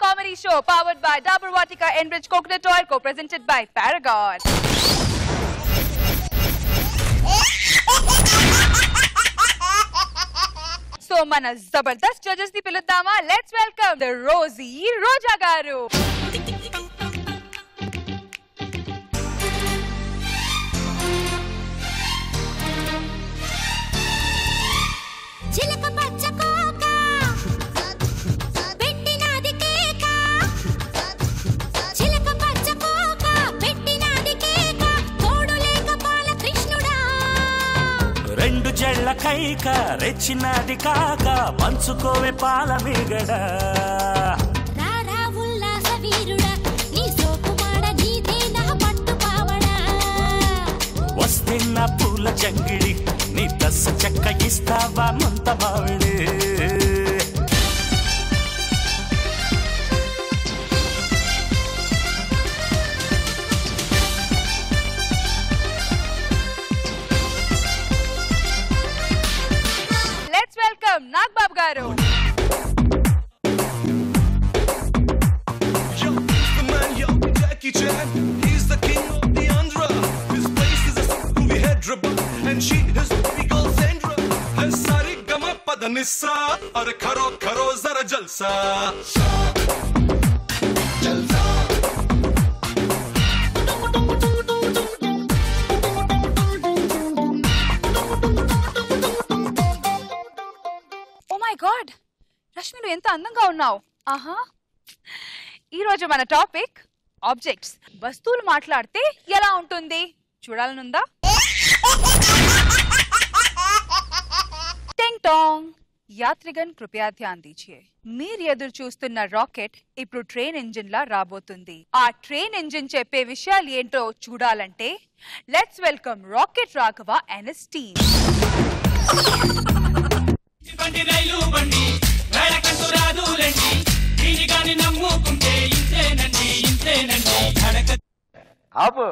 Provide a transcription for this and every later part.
comedy show powered by Dabur Vatika Enriched Coconut Oil, co-presented by Paragon. So mana zabardast judges ni piluddama. Let's welcome the Rosie Roja garu. రెండు జళ్ళ కైక రెచ్చినది కాక పంచుకోవే పాల మీగడ రారా ఉల్లాస వీరుడా నీ సోకుమాడ నీదే నా పట్టు పావడా వస్తే నా పూల జంగిడి నీ దశ చెక్క ఇస్తావా ముంత మావిడి Nagbab garu. Yo, he's the man, yo, Jackie Chan. He's the king of the Andhra. His place is a movie Hyderabad, and she is baby girl Sandra. Hai sari gama padanissa, aur karo karo zara jalsa. Jalsa. God, Rashmi nu enta andanga unnavu. Aha. Ee roju mana topic objects. Vastuvulu maatladte ela untundi? Chudalanunda? Ting tong. యాత్రిగన్ కృపయా Dhyan దీజియే. మీరు ఎదురు చూస్తున్న rocket ఇప్పుడు train engine లా రాబోతుంది. ఆ train engine చెప్పే విషయాలు ఏంటో చూడాలంటే let's welcome rocket Raghava and his team. బండి రైలు బండి వేళకంటూ రాదులండి దీని గాని నమ్ముకుంటే ఇంతేనండి ఆపు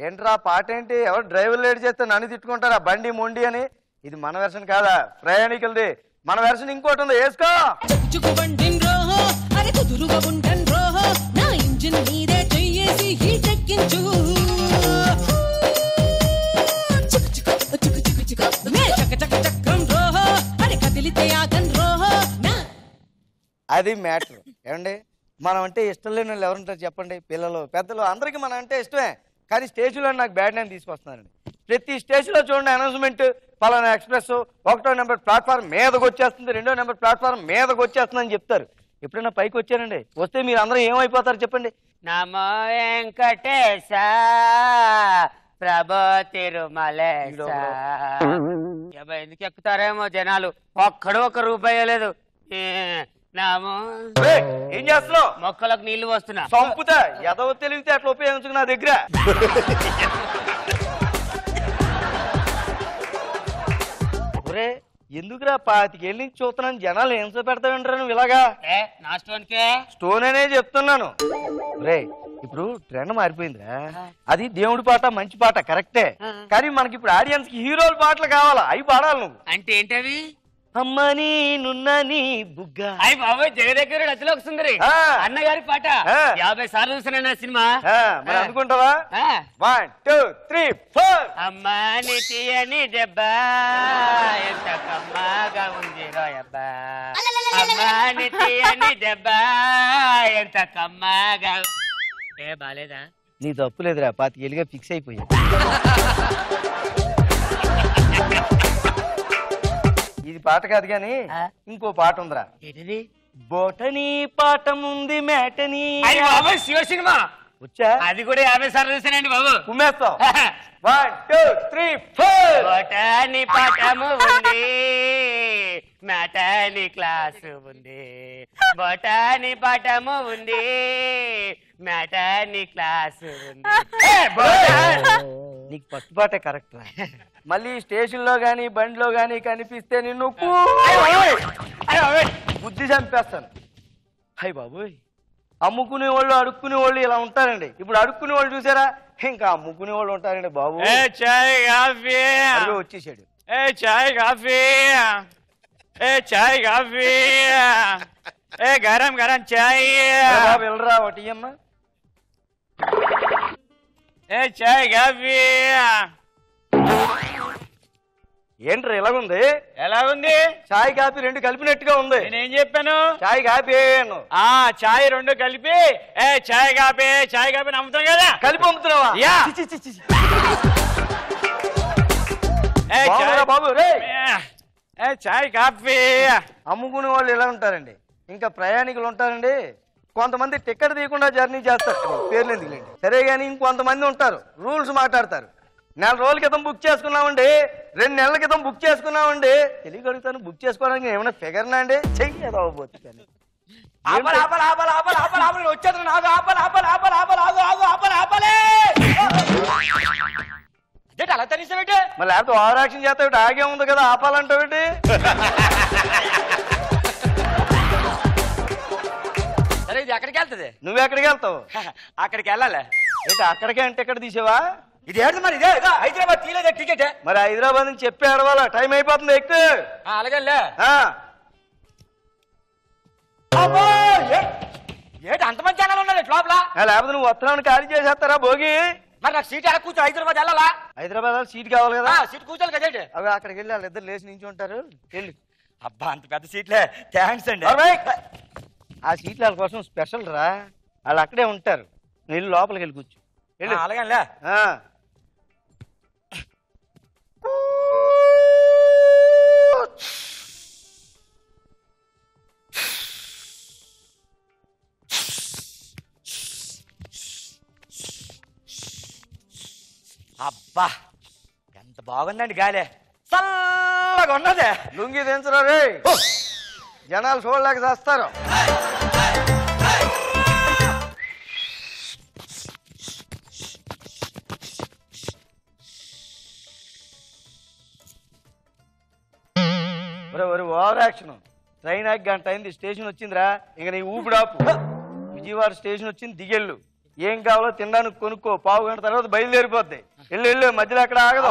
ఏంట్రా పాట ఏంటి? ఎవరు డ్రైవర్ లేట్ చేస్తే నన్ను తిట్టుకుంటారా బండి మొండి అని? ఇది మన వెర్షన్ కాదా, ప్రయాణికులది. మన వెర్షన్ ఇంకోటి ఉంది, వేసుకో. చుక్కు బండిన్ రోహో అరే కుదురుగా ఉంటన్ రోహో నా ఇంజిన్ మీదే చెయ్యేసి హీట్ ఎక్కించు చుక్ చుక్ చుక్ చుక్ చుక్ మే చక చక చక్రం రోహో అరే కదిలితే ఆగన్ రోహో నా. అది మ్యాటర్. ఏమండి, మనం అంటే ఇష్టం లేని వాళ్ళు ఎవరుంటారు చెప్పండి? పిల్లలు పెద్దలు అందరికీ మనం అంటే ఇష్టమే. కానీ స్టేజ్లో నాకు బ్యాడ్ నేమ్ తీసుకొస్తున్నారండి. ప్రతి స్టేజ్లో చూడండి అనౌన్స్మెంట్, పలానా ఎక్స్ప్రెస్ 1వ నెంబర్ ప్లాట్ఫామ్ మీదకి వచ్చేస్తుంది, 2వ నెంబర్ ప్లాట్ఫామ్ మీదకి వచ్చేస్తుంది అని చెప్తారు. ఎప్పుడైనా పైకి వచ్చారండి? వస్తే మీరు అందరూ ఏమైపోతారు చెప్పండి? నమో వెంకటేశ ప్రభో తిరుమలేశ. ఎందుకు ఎక్కుతారేమో జనాలు, ఒక్కడు ఒక్క రూపాయి లేదు. ఏం చేస్తున్నావు? మొక్కలకు నీళ్లు వస్తున్నా. సంపుతా ఎదవ తెలివితే అట్లా ఉపయోగించుకు నా దగ్గర. ఒరే ఎందుకురా 25 ఏళ్ళ నుంచి చూస్తున్నాను, జనాలు ఏం పెడతావింటారా నువ్వు ఇలాగా? నా స్టోన్కే స్టోన్ అనే చెప్తున్నాను. రే ఇప్పుడు ట్రెండ్ మారిపోయిందిరా. అది దేవుడి పాట, మంచి పాట కరెక్టే. కానీ మనకి ఇప్పుడు ఆడియన్స్ కి హీరోల పాటలు కావాలా, అవి పాడాలి నువ్వు. అంటే ఏంటవి? అమ్మని నున్నని బుగ్గ. అయ్యి బాబోయ్, జగదేశ్వరుడు రచలోక సుందరి అన్నగారి పాట 50 సార్లు చూసాను సినిమా. మరి అనుకుంటావా? 1 2 3 4. అమ్మని తీయని దెబ్బ ఎంత కమ్మగా ఉంది రోయబ్బా, అమ్మని తీయని దెబ్బ ఎంత కమ్మగా. బాలేదా? నీ తప్పు లేదురా, 25 ఏళ్ళుగా ఫిక్స్ అయిపోయా. ఇది పాట కాదు గాని ఇంకో పాట ఉందిరా. ఏంటిది? బోటనీ పాఠం ఉంది మేటనీ. శివ సినిమా వచ్చా? అది కూడా 50 సార్లు చూసానండి బాబు. కుమ్మేస్తావు. 1 2 3 4. బోటనీ పాఠము ఉంది, మేటనీ క్లాసు ఉంది. బోటనీ పాఠము ఉంది, మేటనీ క్లాసు ఉంది. నీకు ఫస్ట్ పాటే కరెక్ట్ రా. మళ్ళీ స్టేషన్ లో గానీ బండిలో గానీ కనిపిస్తే నిన్ను బుద్ధి చంపేస్తాను. హై బాబోయ్, అమ్ముకునే వాళ్ళు అడుక్కునే వాళ్ళు ఇలా ఉంటారండి. ఇప్పుడు అడుక్కునే వాళ్ళు చూసారా, ఇంకా అమ్ముకునే వాళ్ళు ఉంటారండి బాబు. వచ్చేసాడు. ఏ గరం గరం చాయ్ వెళ్ళరా ఒకటి అమ్మా. ఏ చాయ్ కాఫీ. ఏంట్రా ఎలాగుంది? ఎలాగుంది? చాయ్ కాఫీ రెండు కలిపినట్టుగా ఉంది. నేనేం చెప్పాను? చాయ్ కాఫీ. చాయ్ రెండు కలిపి చాయ్ కాఫీ నమ్ముతాం కదా. కలిపి అమ్ముతున్నావా? బాబు రే చాయ్ కాఫీ అమ్ముకునే వాళ్ళు ఎలా ఉంటారండి? ఇంకా ప్రయాణికులు ఉంటారండి. కొంతమంది టికెట్ తీయకుండా జర్నీ చేస్తారు, పేర్లు ఎందుకులేండి. సరే కానీ ఇంకొంతమంది ఉంటారు, రూల్స్ మాట్లాడతారు. 4 రోజుల క్రితం బుక్ చేసుకున్నామండి, 2 నెలల క్రితం బుక్ చేసుకున్నామండి. తెలియక అడుగుతాను, బుక్ చేసుకోవడానికి ఏమైనా ఫిగర్నా అండి? చెయ్యి అవ్వబోతుంది. వచ్చేది నాకు అలా తెలిసాబెట్టి మరి లేకపోతే ఓవర్ యాక్షన్ చేస్తావు, ఆగే ఉంది కదా ఆపాలంటావేంటి? సరే ఇది ఎక్కడికి వెళ్తుంది? నువ్వెక్కడికి వెళ్తావు? అక్కడికి వెళ్ళాలి. అయితే అక్కడికే అంటే ఎక్కడ తీసావా? ఇది ఏంటి మరి? ఇదే హైదరాబాద్ తీయలేదే టికెట్. మరి హైదరాబాద్ నుంచి చెప్పి ఆడవాళ్ళ టైం అయిపోతుంది, ఎక్కువ. అలాగే ఏంటి అంతమంది జనాలు ఉన్నారు లోపల? లేకపోతే నువ్వు వస్తున్నావు ఖాళీ చేసేస్తారా భోగి? మరి నాకు సీట్ ఎలా కూర్చో? హైదరాబాద్ వెళ్ళాలా? హైదరాబాద్ సీట్ కావాలి కదా. సీట్ కూర్చోాలి కదండి. అవి అక్కడికి వెళ్ళి వాళ్ళిద్దరు లేచి నుంచి ఉంటారు. వెళ్ళి. అబ్బా అంత పెద్ద సీట్లే, థ్యాంక్స్ అండి. ఆ సీట్లు వాళ్ళ కోసం స్పెషల్ రా, వాళ్ళు అక్కడే ఉంటారు. వెళ్ళి లోపలికి వెళ్ళి కూర్చో. అలాగే అబ్బా ఎంత బాగుందండి గాలి, చల్లగా ఉన్నదే. లుంగి దించరా రే, జనాలు చూడలేక చేస్తారు. Over action. ట్రైన్ ఆగి గంట అయింది, స్టేషన్ వచ్చిందిరా, ఇంక నీ ఊపిడాపు. విజయవాడ స్టేషన్ వచ్చింది, దిగెళ్ళు. ఏం కావాలో తినడానికి కొనుక్కో, పావు గంట తర్వాత బయలుదేరిపోద్ది. వెళ్ళు, మధ్యలో ఎక్కడ ఆగదు.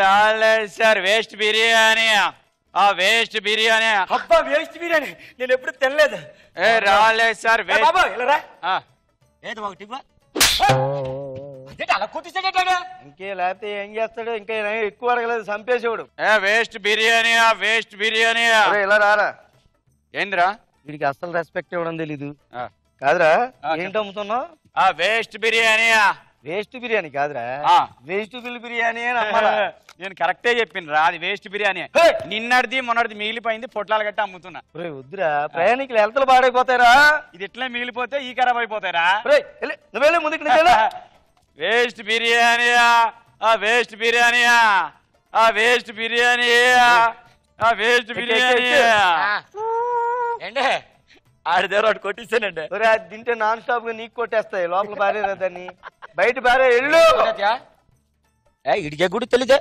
రాలేదు sir, waste biryani. Waste biryani. అబ్బా వేస్ట్ బిర్యానీ నేను ఎప్పుడు తినలేదు. రాలేదు సార్. అలా కొట్టిస్తాడు. ఇంకే లేకపోతే ఏం చేస్తాడు? ఇంకా ఎక్కువ అడగలేదు, చంపేసేవాడు. వేస్ట్ బిర్యానీ. వేస్ట్ బిర్యానీ. ఇలా రారా. ఏందిరా? వీడికి అసలు రెస్పెక్ట్ ఇవ్వడం తెలీదు. కాదురా, ఏంటి అమ్ముతున్నావు? వేస్ట్ బిర్యానీ. వేస్ట్ బిర్యానీ కాదురా, వేస్టబుల్ బిర్యానీ అని అమ్మాలా? నేను కరెక్టే చెప్పినరా, అది వేస్ట్ బిర్యానీ. నిన్నటిది మొన్నటిది మిగిలిపోయింది, పొట్లాలు గట్టి అమ్ముతున్నా. వద్దురా, ప్రయాణికులు హెల్త్లు పాడైపోతారా. ఇది ఇట్లా మిగిలిపోతే ఈ ఖరాబ్ అయిపోతారా. నువ్వే ముందుకు. Waste biryani. Waste biryani. Waste biryani. Waste biryani. ఏంటే ఆడి దగ్గర ఒకటి కొట్టిస్తానండి. అది తింటే నాన్ స్టాప్ గా నీకు కొట్టేస్తాయి, లోపల పారేరా దాన్ని. బయట పారే, ఎల్లు. ఇడికే కూడా తెలియదే.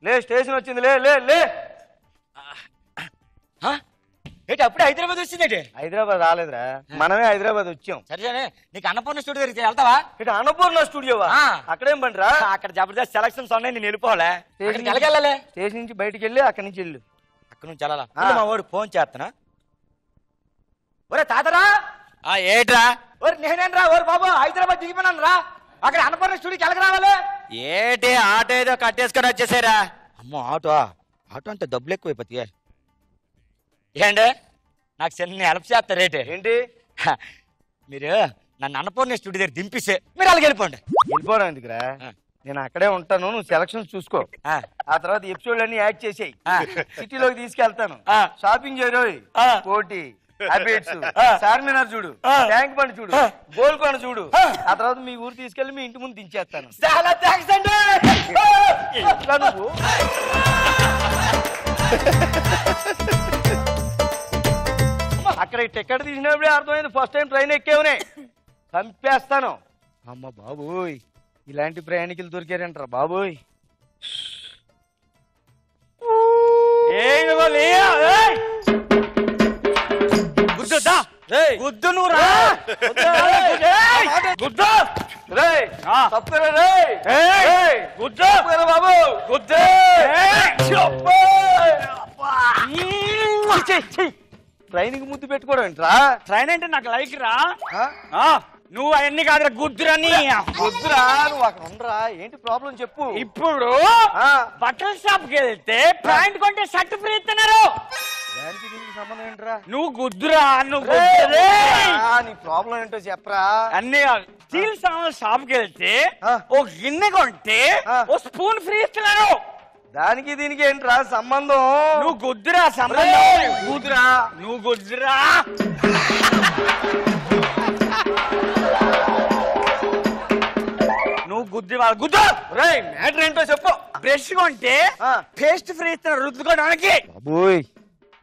లే, స్టేషన్ వచ్చింది. లే లే లే. ఏంటి అప్పుడే హైదరాబాద్ వచ్చింది? హైదరాబాద్ రాలేదురా, మనమే హైదరాబాద్ వచ్చాం. సరే, నీకు అన్నపూర్ణ స్టూడియో దగ్గరికి వెళ్తావా? ఇటు అన్నపూర్ణ స్టూడియోవా? అక్కడేం పండిరా? అక్కడ జబర్దస్త్ సెలక్షన్స్ ఉన్నాయి, నేను వెళ్ళిపోవాలి. వెళ్ళాలి. స్టేషన్ నుంచి బయటికి వెళ్ళి అక్కడి నుంచి వెళ్ళు. అక్కడ నుంచి వెళ్ళాలా? మా వాడు ఫోన్ చేస్తున్నా. ఒరే తాతరా. ఏట్రా? ఒరే నేనేనరా. ఓరు బాబు, హైదరాబాద్ దిగిపోయినాను రా. అక్కడ అన్నపూర్ణ స్టూడియోకి వెళ్ళక రావాలి. ఏటి ఆటో ఏదో కట్టేసుకొని వచ్చేసారా? అమ్మో ఆటో అంటే డబ్బులు ఎక్కువైపోతాయి. ఏంటి నాకు చిన్న హెల్ప్ చేస్తారేంటి? ఏంటి? మీరు నన్ను అన్నపూర్ణ స్టూడియో దగ్గర దింపిస్తే మీరు అలాగే వెళ్ళిపోండి. వెళ్ళిపోవడం ఎందుకురా, నేను అక్కడే ఉంటాను, నువ్వు సెలక్షన్స్ చూసుకో. ఆ తర్వాత ఎపిసోడ్ అన్ని యాడ్ చేసేయి, సిటీలోకి తీసుకెళ్తాను. షాపింగ్ చేయరోయ్, కోటి, హ్యాబిట్స్, చార్మినార్ చూడు, ట్యాంక్ బండ్ చూడు, గోల్కొండ చూడు. ఆ తర్వాత మీ ఊరు తీసుకెళ్లి మీ ఇంటి ముందు దించేస్తాను. చాలా థ్యాంక్స్ అండి. నువ్వు అక్కడ టికెట్ తీసినప్పుడే అర్థమైంది, ఫస్ట్ టైం ట్రైన్ ఎక్కేవనే చంపేస్తాను. అమ్మ బాబోయ్, ఇలాంటి ప్రయాణికులు దొరికారంటారా బాబోయ్. గుద్దుదా గుద్దు నువ్వు రా గుద్దు గుద్దు బాబు గుద్దు ట్రైనింగ్ ముద్దు పెట్టుకోవడం ఏంట్రా? ట్రైన్ అంటే నాకు లైక్ రా. నువ్వు అవన్నీ కాదురా గుద్దురని. గుద్దురా నువ్వు అక్కడ ఉండరా, ఏంటి ప్రాబ్లం చెప్పు. ఇప్పుడు బట్టల షాప్ కి వెళ్తే ప్యాంట్ కొంటే షర్ట్ ఫ్రీ ఇస్తున్నారు. దానికి దీనికి సంబంధం ఏంట్రా? నువ్వు గుద్దురా నువ్వు నీ ప్రాబ్లం ఏంటో చెప్పరా. అన్ని స్టీల్ సామాన్ల షాప్ కి వెళ్తే ఓ గిన్నె కొంటే ఓ స్పూన్ ఫ్రీ ఇస్తున్నారు. దానికి దీనికి ఏంట్రా సంబంధం? నువ్వు గుద్దురా సంబంధం. గుద్దురా నువ్వు గుద్దురా. నువ్వు గుద్ది వాళ్ళ గుద్దు. మ్యాటర్ ఏంటో చెప్పు. బ్రష్ కొంటే పేస్ట్ ఫ్రీ ఇస్తున్నారు రుద్దుకోవడానికి. బాబోయ్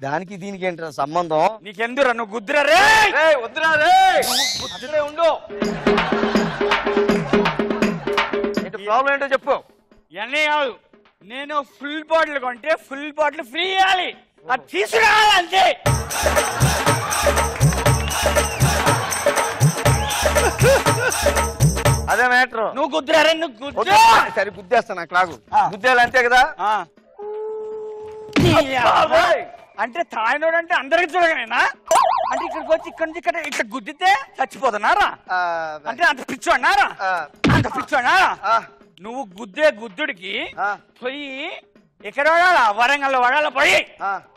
దానికి దీనికి ఏంట్రా సంబంధం? నీకెందురా నువ్వు గుద్దురా రే. వద్దురా రే అక్కడే ఉండు. ప్రాబ్లం ఏంటో చెప్పు. ఇవన్నీ కాదు, నేను ఫుల్ బాటిల్ కొంటే ఫుల్ బాటిల్ ఫ్రీ ఇవ్వాలి, అది తీసుకురావాలి అంతే. అదే మ్యాటర్. నువ్వు గుద్దురా నువ్వు గుద్దు. సరే గుద్దేస్తా నాకు లాగు. గుద్దేయాలి అంతే కదా. అంటే తాయినోడు అంటే అందరికి చూడగనేనా? అంటే ఇక్కడికి వచ్చి ఇక్కడ నుంచి ఇక్కడ ఇట్లా గుద్దితే చచ్చిపోతున్నారా? అంటే అంత పిచ్చు అన్నారా? అంత పిచ్చు అన్నారా? నువ్వు గుద్దే గుద్దుడికి పోయి ఎక్కడ వాడాలా? వరంగల్ వాడాల పోయి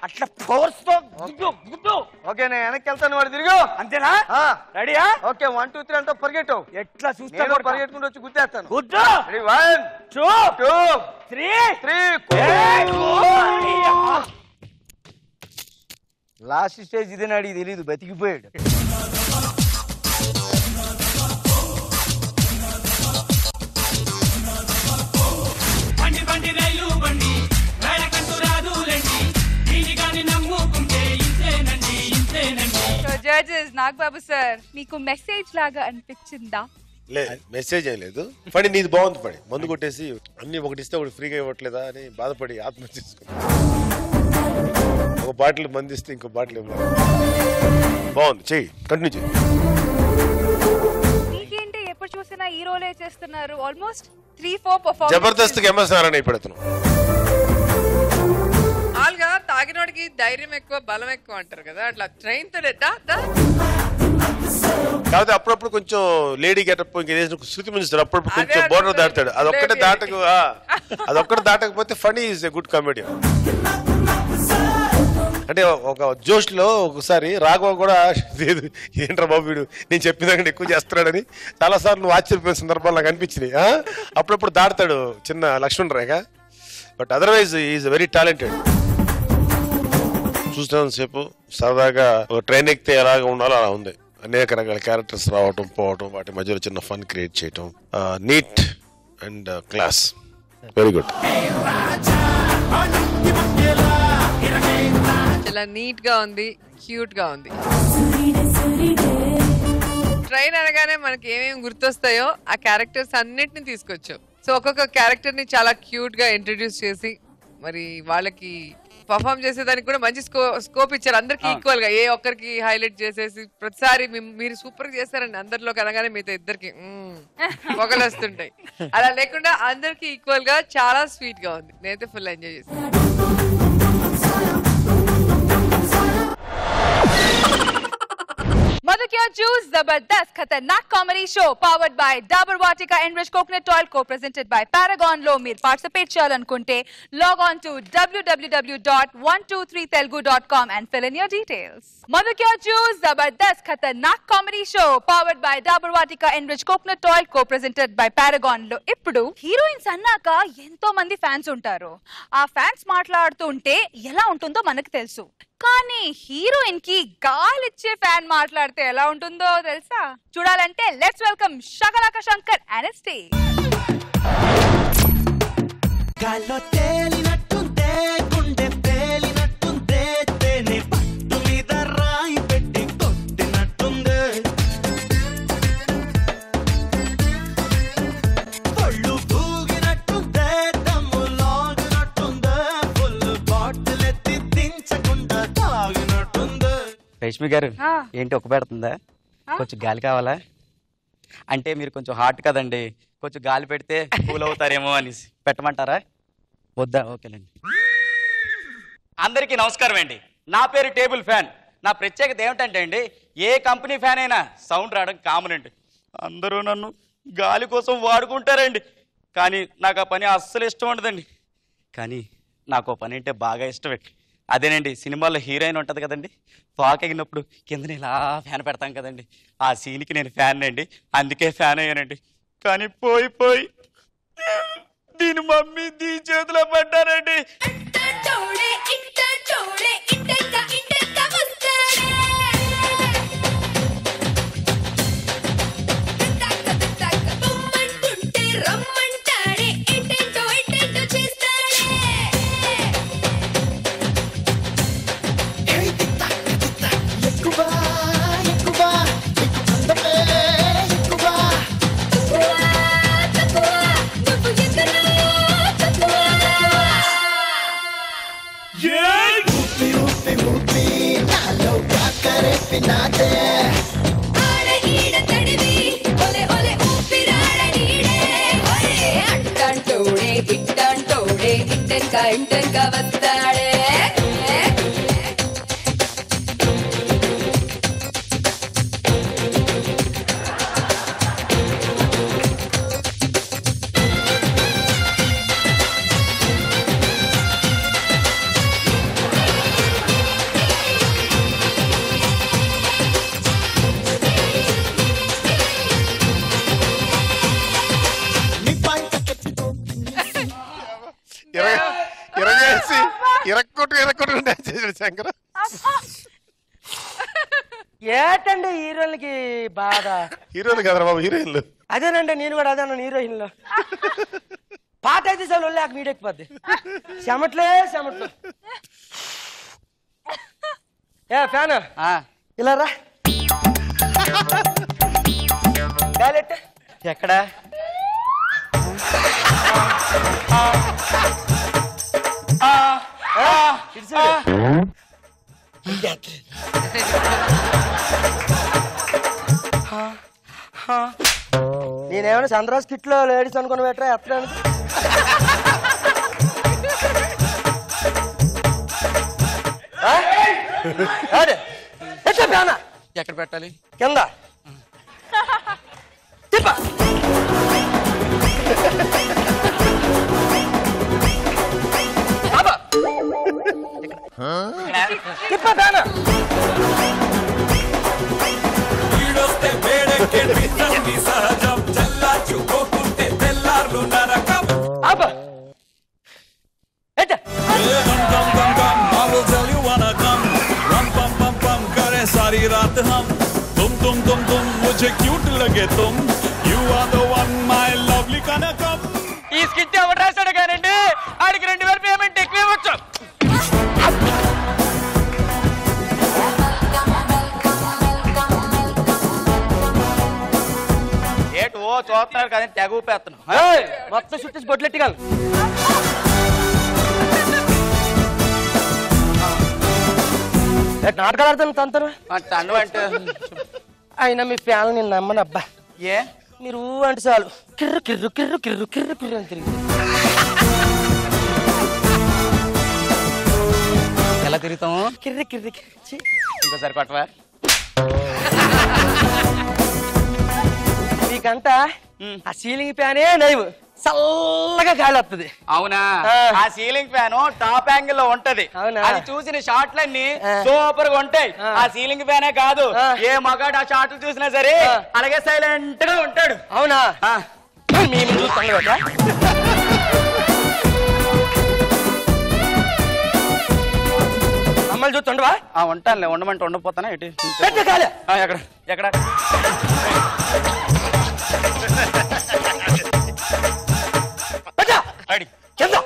అట్లా ఫోర్స్ తో గుద్దు గుద్దు. ఓకే నేను వెనక్కి వెళ్తాను, వాడు తిరుగు. అంతేనా? రెడీయా? ఓకే 1 2 3 అంటే పరిగెట్టు. ఎట్లా చూస్తా పరిగెట్టుకుంటూ వచ్చి గుద్దేస్తాను. గుద్దు. 1 2 3 లాస్ట్ స్టేజ్ ఇదే నాడి తెలీదు, బతికిపోయాడు. బండి బండి రైలు బండి వేళకంటూ రాదులేండి, దీని గాని నమ్ముకుంటే ఇంతేనండి ఇంతేనండి. జడ్జెస్ నాగబాబు సార్, మీకు మెసేజ్ లాగా అనిపించిందా? లేదు మెసేజ్ ఏం లేదు. పడి నీది బాగుంది. పడి మందు కొట్టేసి అన్ని ఒకటి ఇస్తే ఒకటి ఫ్రీగా ఇవ్వట్లేదా అని బాధపడి ఆత్మహత్య చేసుకున్నాను. ఒక బాటిల్ మంది ఇస్తే ఇంకో బాటిల్ ఇవ్వాలి. బాగుంది, చెయ్యి కంటిన్యూ చెయ్యి. మీకేంటి ఎప్పుడు చూసినా ఈ రోలే చేస్తున్నారు? Almost 3-4 performance. Jabardasth MS Narayana ఇప్పుడు ఆల్గా తాగినోడికి ధైర్యం ఎక్కువ బలం ఎక్కువ అంటారు కదా, అట్లా ట్రైన్ తో కాకపోతే అప్పుడప్పుడు కొంచెం లేడీ గెటప్ ఇంకా శృతి మించుతాడు. అప్పుడప్పుడు కొంచెం బోర్డర్ దాటాడు. అదొక్కటే దాటకు అదొక్కటి దాటకపోతే funny is a good comedy. అంటే ఒక జోష్ లో ఒకసారి రాఘవ కూడా ఏంట్రా బాబు వీడు నేను చెప్పిన దాకంటే ఎక్కువ చేస్తున్నాడని చాలా సార్లు నువ్వు ఆశ్చర్యపోయిన సందర్భాలు నాకు అనిపించినాయి. అప్పుడప్పుడు దాడతాడు చిన్న Lakshman rekha. But otherwise is very talented. చూసినంతసేపు సరదాగా ట్రైన్ ఎక్కితే ఎలాగ ఉండాలో అలా ఉంది. అనేక రకాల క్యారెక్టర్స్ రావటం పోవటం, వాటి మధ్యలో చిన్న ఫన్ క్రియేట్ చేయటం, neat and class. Very good. చాలా నీట్ గా ఉంది, క్యూట్ గా ఉంది. ట్రైన్ అనగానే మనకి ఏమేమి గుర్తొస్తాయో ఆ క్యారెక్టర్స్ అన్నిటిని తీసుకొచ్చావు. సో ఒక్కొక్క క్యారెక్టర్ ని చాలా క్యూట్ గా ఇంట్రడ్యూస్ చేసి మరి వాళ్ళకి పర్ఫామ్ చేసేదానికి కూడా మంచి స్కోప్ ఇచ్చారు. అందరికి ఈక్వల్ గా, ఏ ఒక్కరికి హైలైట్ చేసేసి ప్రతిసారి మీరు సూపర్ గా చేస్తారండి అందరిలోకి అనగానే మీతో ఇద్దరికి పొగలు వస్తుంటాయి. అలా లేకుండా అందరికి ఈక్వల్ గా చాలా స్వీట్ గా ఉంది. నేనైతే ఫుల్ ఎంజాయ్ చేశాను. Madhukya Juice Zabardast Khatarnak Comedy Show powered by Dabur Vatika Enriched Coconut Oil co-presented by Paragon లో మీరు పార్టిసిపేట్ చేయాలనుకుంటే log on to www.123telugu.com and fill in your details. Madhukya Juice Zabardast Khatarnak Comedy Show powered by Dabur Vatika Enriched Coconut Oil co-presented by Paragon లో ఇప్పుడు heroines అన్నాక ఎంతో మంది fans ఉంటారు. ఆ ఫ్యాన్స్ మాట్లాడుతూ ఉంటే ఎలా ఉంటుందో మనకు తెలుసు. కానీ హీరోయిన్ కి గాలిచ్చే ఫ్యాన్ మాట్లాడితే ఎలా ఉంటుందో తెలుసా? చూడాలంటే let's welcome Shakalaka Shankar and his team. గాల్లో తేలినట్టుందే గుండె తేలినట్టుందే తేనె పట్టు మీద రాయి పెట్టి కొట్టినట్టుందే ఒళ్ళు తూగినట్టుందే దమ్ము లాగినట్టుందే ఫుల్ బాటిల్ ఎత్తి దించకుండా తాగినట్టుందే. రేష్మి గారు ఆ. ఏంటి ఒక్క పెడుతుందా ఆ? కొంచెం గాలి కావాలా అంటే మీరు కొంచెం హాట్ కదండి కొంచెం గాలి పెడితే కూల్ అవుతారేమో అనేసి పెట్టమంటారా వద్దా ఓకేనండి అందరికీ నమస్కారం అండి నా పేరు టేబుల్ ఫ్యాన్ నా ప్రత్యేకత ఏమిటంటే అండి ఏ కంపెనీ ఫ్యాన్ అయినా సౌండ్ రావడం కామన్ అండి అందరూ నన్ను గాలి కోసం వాడుకుంటారండి కానీ నాకు ఆ పని అస్సలు ఇష్టం ఉండదండి కానీ నాకు ఆ పని అంటే బాగా ఇష్టమే అదేనండి సినిమాల్లో హీరోయిన్ ఉంటుంది కదండి పాకెగినప్పుడు కింద ఇలా ఫ్యాన్ పెడతాం కదండి ఆ సీన్కి నేను ఫ్యాన్ అండి అందుకే ఫ్యాన్ అయ్యానండి కానీ పోయి దీని మమ్మీ దీని చేతిలో పడ్డారండి ఇంటెనక వస్తాడే ఇరక్కొట్టు డాన్స్ చేశాడు శంకర్ ఏటండి హీరోయిన్లకి బాధ హీరోలు కదరా బాబు హీరోయిన్లు అదేనండి నేను కూడా అదే అన్నాను హీరోయిన్లో పాట అయితే చాలు లేక మీడెక్కిపోద్ది చెమట్లే చెమట్లు ఏ ఫ్యాన్ ఇలా రా గాలెట్ ఎక్కడా నేనేమైనా చంద్రాస్ కిట్ లో లేడీస్ అనుకుని పెట్టరా ఎత్తడానికి ఎక్కడ పెట్టాలి కింద ఈడొస్తే వేడెక్కే పిచ్చని సహజం చల్లార్చుకోకుంటే తెల్లార్లు నరకం सारी रात हम तुम मुझे क्यूट लगे तुम you are the one my lovely कनकम ఈ స్కిట్ ఎవరు రాశాడు కానండి ఆడికి 2000 పేమెంట్ ఎక్కువ ఇవ్వచ్చు ఏటు ఓ చూస్తున్నారు కానీ తెగ ఊపేస్తున్నాం మొత్తం చుట్టేసి బొట్లెట్టిగా నాటకాలు ఆడతాను తంతరు తండు అంటే అయినా మీ ఫ్యాన్ నేను నమ్మను అబ్బా ఏ మీరు అంటే చాలు కిర్రు కిర్రు కిర్రు కిర్రు కిర్రు కిర్రు అని తిరిగి ఎలా తిరుగుతాము కిర్రి కిర్రి ఇంకోసారి కొట్టవా మీకంట ఆ సీలింగ్ ఫ్యానే నైవు చల్లగా గాలి వస్తుంది అవునా ఆ సీలింగ్ ఫ్యాన్ టాప్ యాంగిల్ లో ఉంటది అది చూసిన షాట్లన్నీ సూపర్ గా ఉంటాయి ఆ సీలింగ్ ఫ్యానే కాదు ఏ మగాడు ఆ షాట్లు చూసినా సరే అలాగే సైలెంట్ గా ఉంటాడు అవునా మేము చూస్తాం కదా అమ్మాయిలు చూస్తుండవా ఉంటానులే ఉండమంటే ఉండపోతానా ఇటు ఎక్కడ ఎక్కడ అడి కింద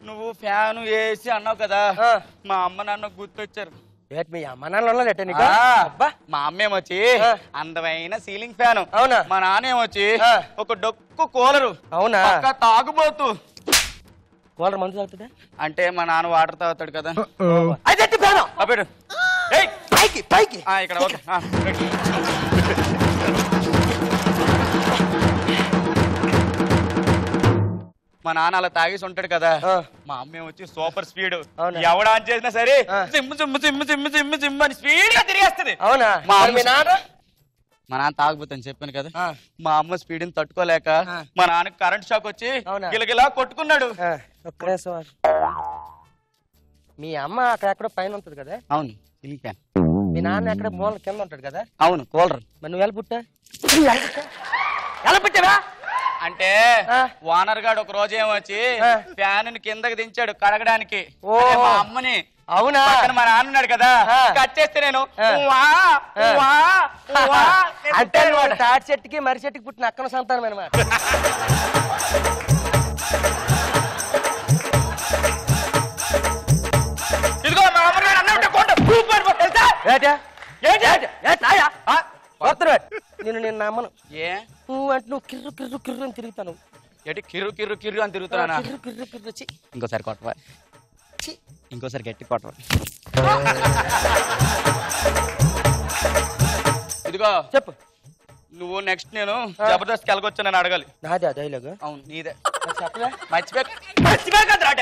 నువ్వు ఫ్యాన్ వేసి అన్నావు కదా మా అమ్మ నాన్న గుర్తొచ్చారు మీ అమ్మ నాన్న నీకు అబ్బా మా అమ్మేమొచ్చి అందమైన సీలింగ్ ఫ్యాన్. అవునా? మా నాన్నేమొచ్చి ఒక డొక్కు కూలరు. అవునా? తాగుబోతు. కూలర్ మందు తాగుతుందా? అంటే మా నాన్న వాటర్ తాగుతాడు కదా. అయితే పైకి పైకి ఇక్కడ ఓకే. మా నాన్న అలా తాగేసి ఉంటాడు కదా. మా అమ్మ వచ్చి సూపర్ స్పీడ్. ఎవడ ఆన్ చేసినా సరే SIM SIM SIM SIM SIM SIM అని స్పీడ్ గా తిరిగేస్తుంది. అవునా? మా నాన్న తాగుపోతాను చెప్పాను కదా. మా అమ్మ స్పీడ్ ని తట్టుకోలేక మా నాన్నకి కరెంట్ షాక్ వచ్చి గిలగిలా కొట్టుకున్నాడు. మీ అమ్మ అక్కడెక్కడో పైన ఉంటుంది కదా. అవును, సీలింగ్ ఫ్యాన్. మీ నాన్న ఎక్కడ మూల కింద ఉంటాడు కదా. అవును, కూలర్. మరి నువ్వు ఎలా పుట్టావా? అంటే వానర్ గాడు ఒక రోజు ఏమొచ్చి ఫ్యాన్ కిందకి దించాడు కడగడానికి మా అమ్మని. అవునా? మా నాన్న ఉన్నాడు కదా, కట్ చేస్తే నేను అంటే తాటి చెట్టుకి మర్రి చెట్టుకి పుట్టిన అక్కన సంతానం అనమాట. ఇదిగో మా అమ్మగారు అన్నట్టు నేను నమ్మను. ఏ నువ్వు అంటే నువ్వు కిర్రు కిర్రు కిర్రు అని తిరుగుతాను. ఏంటి కిర్రు కిర్రు కిర్రు అని తిరుగుతున్నా? కిర్రు కిర్రు కిర్రు వచ్చి ఇంకోసారి కొట్టవా? ఇంకోసారి గట్టి కొట్టవా? ఇదిగో చెప్పు. నువ్వు నెక్స్ట్ నేను జబర్దస్త్ కెలగొచ్చానని అడగాలి. నాదే డైలాగ్? అవును, నీదే. చెప్పలే? మర్చిపోయి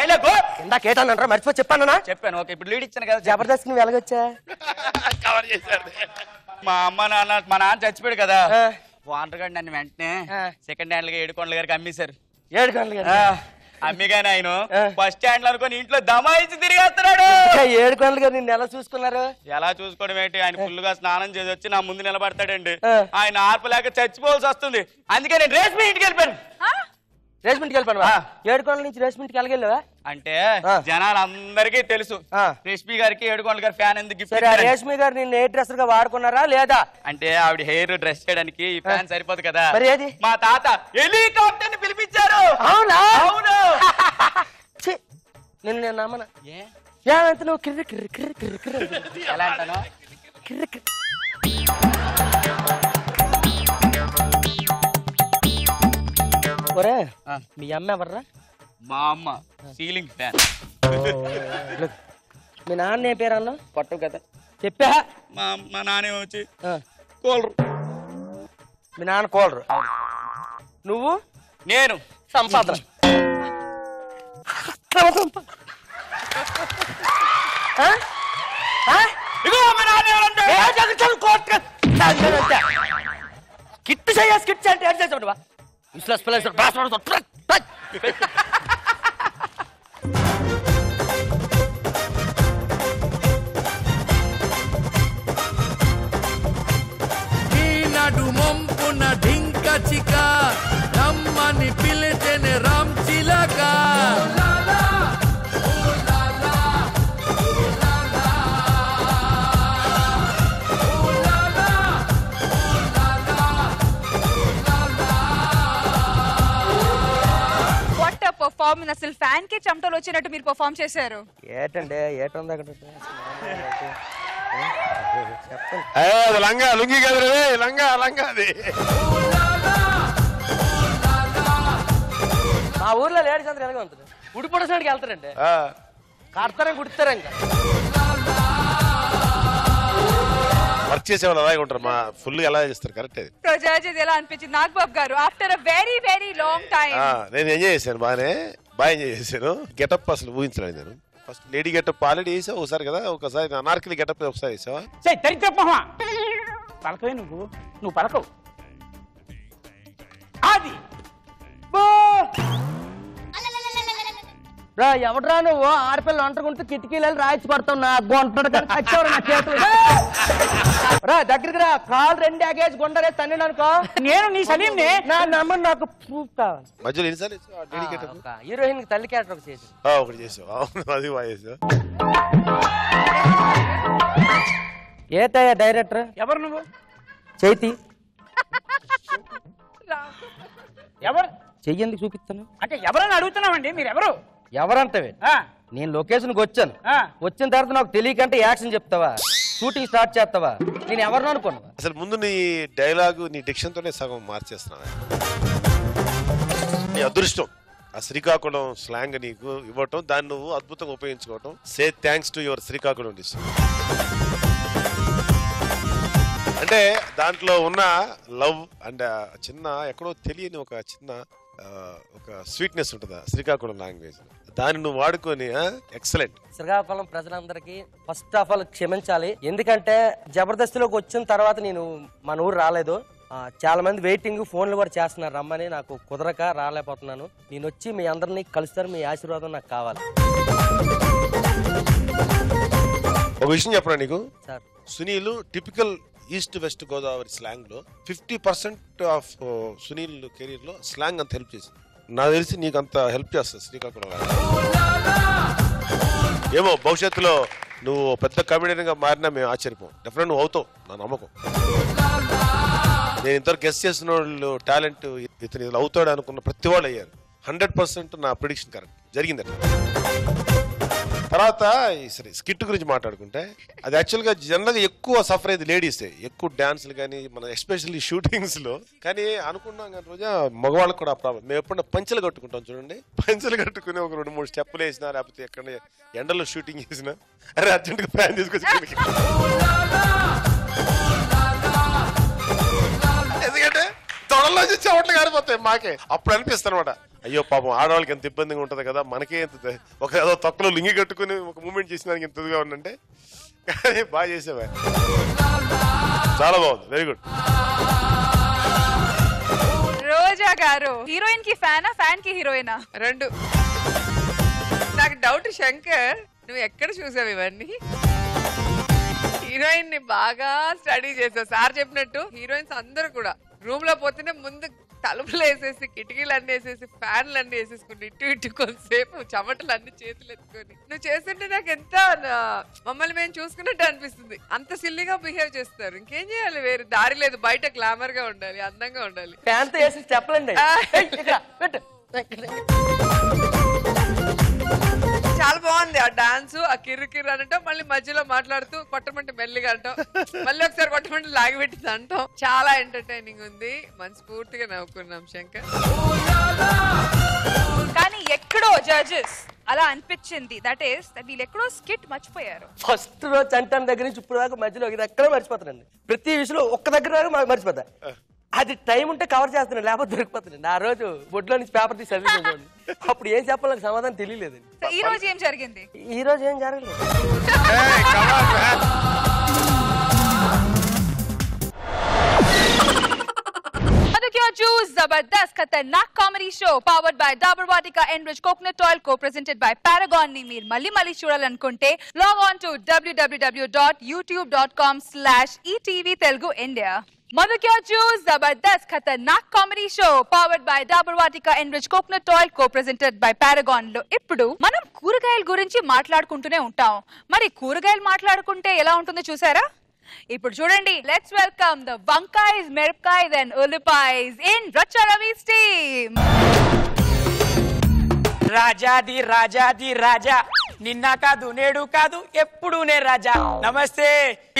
డైలాగ్ ఇందాకేటన్నారా? మర్చిపోయి చెప్పానా? చెప్పాను. ఓకే, ఇప్పుడు లీడ్ ఇచ్చాను కదా. జబర్దస్త్ నువ్వు ఎలాగొచ్చా? కవర్ చేశాడు. మా నాన్న చచ్చిపోయాడు కదా. వాంటర్ గారు నన్ను వెంటనే సెకండ్ హ్యాండ్ గా ఏడుకొండల గారికి అమ్మేశారు. ఏడుకొండల గారు అమ్మిగానే ఆయన ఫస్ట్ స్టాండ్ అనుకుని ఇంట్లో దమాయించి తిరిగేస్తున్నాడు. ఏడుకొండల గారు నిన్ను ఎలా చూసుకున్నారు? ఎలా చూసుకోవడం ఏంటి, ఆయన ఫుల్ గా స్నానం చేసి వచ్చి నా ముందు నిలబడతాడండి. ఆయన ఆర్పలేక చచ్చిపోవాల్సి వస్తుంది. అందుకే నేను రేష్మి ఇంటికి వెళ్ళిపోయాను. రేష్మింటికి వెళ్ళిపోయావా? ఏడుకొండల నుంచి రేష్మింటికి వెళ్ళగలవా? అంటే జనాలందరికీ తెలుసు రేష్మి గారికి ఏడుకొండల గారి ఫ్యాన్ ఎందుకు గిఫ్ట్. రేష్మి గారు నిన్ను ఏ డ్రెస్ గా వాడుకున్నారా లేదా? అంటే ఆవిడ హెయిర్ డ్రెస్ చేయడానికి ఈ ఫ్యాన్ సరిపోదు కదా. మరి ఏది? మా తాత హెలికాప్టర్ ని పిలిపించారు. అవునా? అవును. నేను నమ్మను. ఏమంత నువ్వు కిర్ర కిర్ర కిర్ర కిర్ర కిర్ర ఎలా అంటాను? కిర్ర కిర్ర. ఒరే మీ అమ్మ ఎవర్రా? మా అమ్మ సీలింగ్ ఫ్యాన్. మీ నాన్న ఏ పేరు అన్నా? పట్టు కదా చెప్పా. మా నాన్న వచ్చి కూలరు. మీ నాన్న కూలరు, నువ్వు? నేను సంపాదన. కిట్టు చెయ్య స్కిట్ అంటే ఏం చేసావు? ఈనాడు మొంపున ఢింక చిక రమ్మని పిలిచెనే రామ్ చిలక. పర్ఫార్మెన్స్ అసలు ఫ్యాన్ కి చెమటలు వచ్చినట్టు మీరు పర్ఫార్మ్ చేశారు. ఏటండి ఏటుంది అక్కడ? లంగా లుంగి కదా లంగా లంగా అది. మా ఊర్లో లేడీస్ అందరూ ఎలాగ ఉంటుంది, ఉడి పొడసడానికి వెళ్తారండి, కడతారని కుడతారు. ఇంకా వర్క్ చేసే వాళ్ళు అలాగే ఉంటారు. మా ఫుల్ ఎలా చేస్తారు. కరెక్ట్. ప్రజాజిత్ ఎలా అనిపించింది నాగబాబు గారు after a very very long time? నేను ఎంజాయ్ చేశాను, బాగా ఎంజాయ్ చేశాను. గెటప్ అసలు ఊహించలేదు నేను. ఫస్ట్ లేడీ గెటప్ ఆల్రెడీ వేసావు ఒకసారి కదా, ఒకసారి అనార్కలి గెటప్ ఒకసారి వేసావా? పలకవే నువ్వు పలకవు. అది రా ఎవడరా నువ్వు? ఆడపిల్ల వంటకుంటూ కిటికీలు రాయించి పడతావు. నా గొంటడు కచ్చేవారు నా చేతులు. రా దగ్గరికి రా, కాలు రెండు ఆగేసి గుండరే తన్నిడు అనుకో. నేను నీ సలీంని. నా నమ్మని నాకు ప్రూఫ్ కావాలి. మధ్యలో ఎన్నిసార్లు హీరోయిన్ కి తల్లి క్యారెక్టర్ ఒకటి చేసి ఒకటి చేసావు. అది బాగా చేసావు. ఏతయ్యా డైరెక్టర్? ఎవరు నువ్వు? చైతి. ఎవరు? చెయ్యి ఎందుకు చూపిస్తాను అంటే ఎవరని అడుగుతున్నామండి. మీరు ఎవరు? ఎవరంటే నేను లొకేషన్కి వచ్చాను, వచ్చిన తర్వాత నాకు తెలియకంటే యాక్షన్ చెప్తావా, షూటింగ్ స్టార్ట్ చేస్తావా, నేను ఎవరిని అనుకున్నావా? అసలు ముందు నీ డైలాగు నీ డిక్షన్ తోనే సగం మార్చేస్తున్నావా? నీ అదృష్టం ఆ శ్రీకాకుళం స్లాంగ్ నీకు ఇవ్వటం, దాన్ని నువ్వు అద్భుతంగా ఉపయోగించుకోవటం. Say thanks to your Srikakulam dish. అంటే దాంట్లో ఉన్న లవ్ అండ్ చిన్న ఎక్కడో తెలియని ఒక చిన్న ఒక స్వీట్నెస్ ఉంటుందా శ్రీకాకుళం లాంగ్వేజ్, దాన్ని నువ్వు వాడుకొని ఎక్సలెంట్. శ్రీకాకుళం ప్రజలందరికీ ఫస్ట్ ఆఫ్ ఆల్ క్షమించాలి, ఎందుకంటే జబర్దస్త్లోకి వచ్చిన తర్వాత నేను మన ఊరు రాలేదు. చాలా మంది వెయిటింగ్, ఫోన్లు కూడా చేస్తున్నారు రమ్మని, నాకు కుదరక రాలేకపోతున్నాను. నేను వచ్చి మీ అందరినీ కలుస్తారు, మీ ఆశీర్వాదం నాకు కావాలి. ఒక విషయం చెప్పరా నీకు sir, Sunil typical east west Godavari slang లో 50% ఆఫ్ సునీల్ కెరీర్ లో స్లాంగ్ అంత హెల్ప్ చేసింది. నాకు తెలిసి నీకు అంత హెల్ప్ చేస్తుంది శ్రీకాకుళం. ఏమో భవిష్యత్తులో నువ్వు పెద్ద కమెడియన్ గా మారినా మేము ఆశ్చర్యపోం. డెఫినెట్ నువ్వు అవుతావు, నా నమ్మకం. నేను ఇంతవరకు గెస్ట్ చేసిన వాళ్ళు టాలెంట్ ఇతను ఇది అవుతాడు అనుకున్న ప్రతి వాళ్ళు అయ్యారు. 100% నా ప్రిడిక్షన్ కరెక్ట్ జరిగిందట. తర్వాత సరే స్కిట్ గురించి మాట్లాడుకుంటే, అది యాక్చువల్గా జనరల్గా ఎక్కువ సఫర్ అయ్యేది లేడీసే, ఎక్కువ డాన్సులు కానీ మన ఎస్పెషల్లీ షూటింగ్స్ లో. కానీ అనుకున్నాం కానీ రోజా మగవాళ్ళకి కూడా ప్రాబ్లం. మేము ఎప్పుడన్నా పంచెలు కట్టుకుంటాం చూడండి, పంచెలు కట్టుకుని ఒక 2-3 స్టెప్పులు వేసినా, లేకపోతే ఎక్కడ ఎండలో షూటింగ్ చేసినా, అరే అర్జెంట్గా ఫ్యాన్ తీసుకొచ్చి ఎందుకంటే తొడల్లో చెవట్లు కారిపోతాయి మాకే. అప్పుడు అనిపిస్తాను అనమాట, అయ్యో పాపం ఆడవాళ్ళకి ఎంత ఇబ్బందిగా ఉంటది కదా, మనకే ఎంత ఒక ఏదో తొక్కలో లింగి కట్టుకుని ఒక మూమెంట్ చేసిన దానికి ఎంత ఇదిగా ఉందంటే. కానీ బాగా చేసేవా, చాలా బాగుంది, వెరీ గుడ్. రోజా గారు హీరోయిన్ కి ఫ్యానా, ఫ్యాన్ కి హీరోయినా? రెండు. నాకు డౌట్ శంకర్, నువ్వు ఎక్కడ చూసావు ఇవన్నీ? హీరోయిన్ ని బాగా స్టడీ చేసావు. సార్ చెప్పినట్టు హీరోయిన్స్ అందరూ కూడా రూమ్ లో పోతేనే ముందు తలుపులు వేసేసి, కిటికీలు అన్ని వేసేసి, ఫ్యాన్లు అన్ని వేసేసుకుని ఇటు ఇటు కొంతసేపు చెమటలు అన్ని చేతులు ఎత్తుకొని నువ్వు చేస్తుంటే నాకు ఎంత మమ్మల్ని మేము చూసుకున్నట్టు అనిపిస్తుంది. అంత సిల్లిగా బిహేవ్ చేస్తారు. ఇంకేం చేయాలి, వేరే దారి లేదు. బయట గ్లామర్ గా ఉండాలి, అందంగా ఉండాలి. ఫ్యాన్తో వేసి చెప్పలండి. చాలా బాగుంది ఆ డాన్స్, ఆ కిర్రు కిర్రు అనటం, మళ్ళీ మధ్యలో మాట్లాడుతూ కొట్టమంటే మెల్లిగా అంటాం, మళ్ళీ ఒకసారి కొట్టమంటే లాగిపెట్టింది అంటాం. చాలా ఎంటర్టైనింగ్ ఉంది, మనస్ఫూర్తిగా నవ్వుకున్నాం శంకర్. కానీ ఎక్కడో జడ్జెస్ అలా అనిపించింది, దట్ ఈస్ వీళ్ళు ఎక్కడో స్కిట్ మర్చిపోయారు. ఫస్ట్ రోజు చంటాన్ దగ్గర నుంచి ఇప్పుడు దాకా మధ్యలో ఇది ఎక్కడ మర్చిపోతానండి. ప్రతి విషయంలో ఒక్క దగ్గర మర్చిపోతా. అది టైం ఉంటే కవర్ చేస్తున్నాను, లేకపోతే దొరికిపోతున్నాను. ఆ రోజు బొడ్లో నుంచి పేపర్ తీసి చదివించండి, అప్పుడు ఏం చెప్పాలి సమాధానం తెలియలేదు. ఈ రోజు ఏం జరిగింది? ఈ రోజు ఏం జరగలేదు. जबरदस्त खतरनाक comedy show powered by Dabur Vatika Enrich Coconut Oil co-presented by Paragon ని మీరు మళ్ళీ చూడాలనుకుంటే log on to www.youtube.com/etv Telugu India. मधु क्या चूज जबरदस्त खतरनाक comedy show powered by Dabur Vatika enrich coconut oil co presented by Paragon లో ఇప్పుడు మనం కూరగాయల గురించి మాట్లాడుకుంటూనే ఉంటాం. మరి కూరగాయలు మాట్లాడుకుంటే ఎలా ఉంటుందో చూసారా? ఇప్పుడు చూడండి, లెట్స్ వెల్కమ్ ద వంకాయస్, మిరపకాయస్ అండ్ ఉల్లిపాయస్ ఇన్ రచ్చ రవిస్ టీమ్. రాజాది రాజాది రాజా, నిన్న కాదు నేడు కాదు ఎప్పుడు నే రాజా. నమస్తే.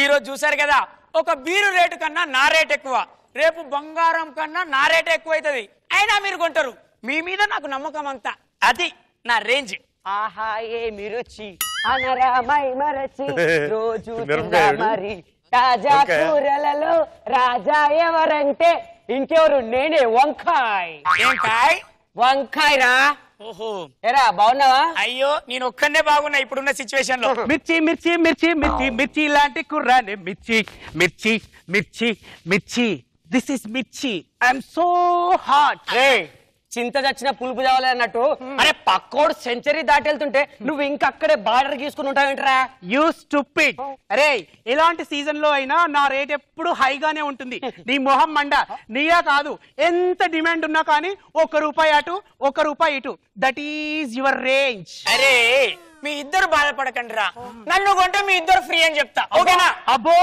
ఈరోజు చూసారు కదా, ఒక బీరు రేటు కన్నా నా రేట్ ఎక్కువ, రేపు బంగారం కన్నా నా రేట్ ఎక్కువ అవుతుంది. అయినా మీరు కొంటారు, మీ మీద నాకు నమ్మకం అంతా. అది నా రేంజ్. ఆహా ఏమి రుచి అనరామై మరచి రోజు మరి తాజా కూరలలో రాజా ఎవరంటే ఇంకెవరు, నేనే వంకాయ్. ఏంకాయ్? వంకాయ్ రా. ఓహో, ఎరా బాగున్నావా? అయ్యో నేను ఒక్కనే బాగున్నా ఇప్పుడున్న సిచ్యువేషన్ లో. మిర్చి మిర్చి మిర్చి మిర్చి మిర్చి లాంటి కుర్రానే మిర్చి మిర్చి మిర్చి మిర్చి. దిస్ ఇస్ మిర్చి. I'm so hot. చింత చచ్చిన పులుపు చావాలి అన్నట్టు, అరే పక్కోడు సెంచరీ దాటి వెళ్తుంటే నువ్వు ఇంకా అక్కడే బార్డర్ గీసుకుని ఉంటావేంట్రా? You stupid. అరే ఇలాంటి సీజన్ లో అయినా నా రేట్ ఎప్పుడు హైగానే ఉంటుంది. నీ మొహం మండ. నీయా కాదు, ఎంత డిమాండ్ ఉన్నా కానీ ₹1 అటు ₹1 ఇటు, దట్ ఈజ్ యువర్ రేంజ్. అరే మీ ఇద్దరు బాధపడకండి రా, నన్ను కొంటే మీ ఇద్దరు ఫ్రీ అని చెప్తా, ఓకేనా? అబ్బో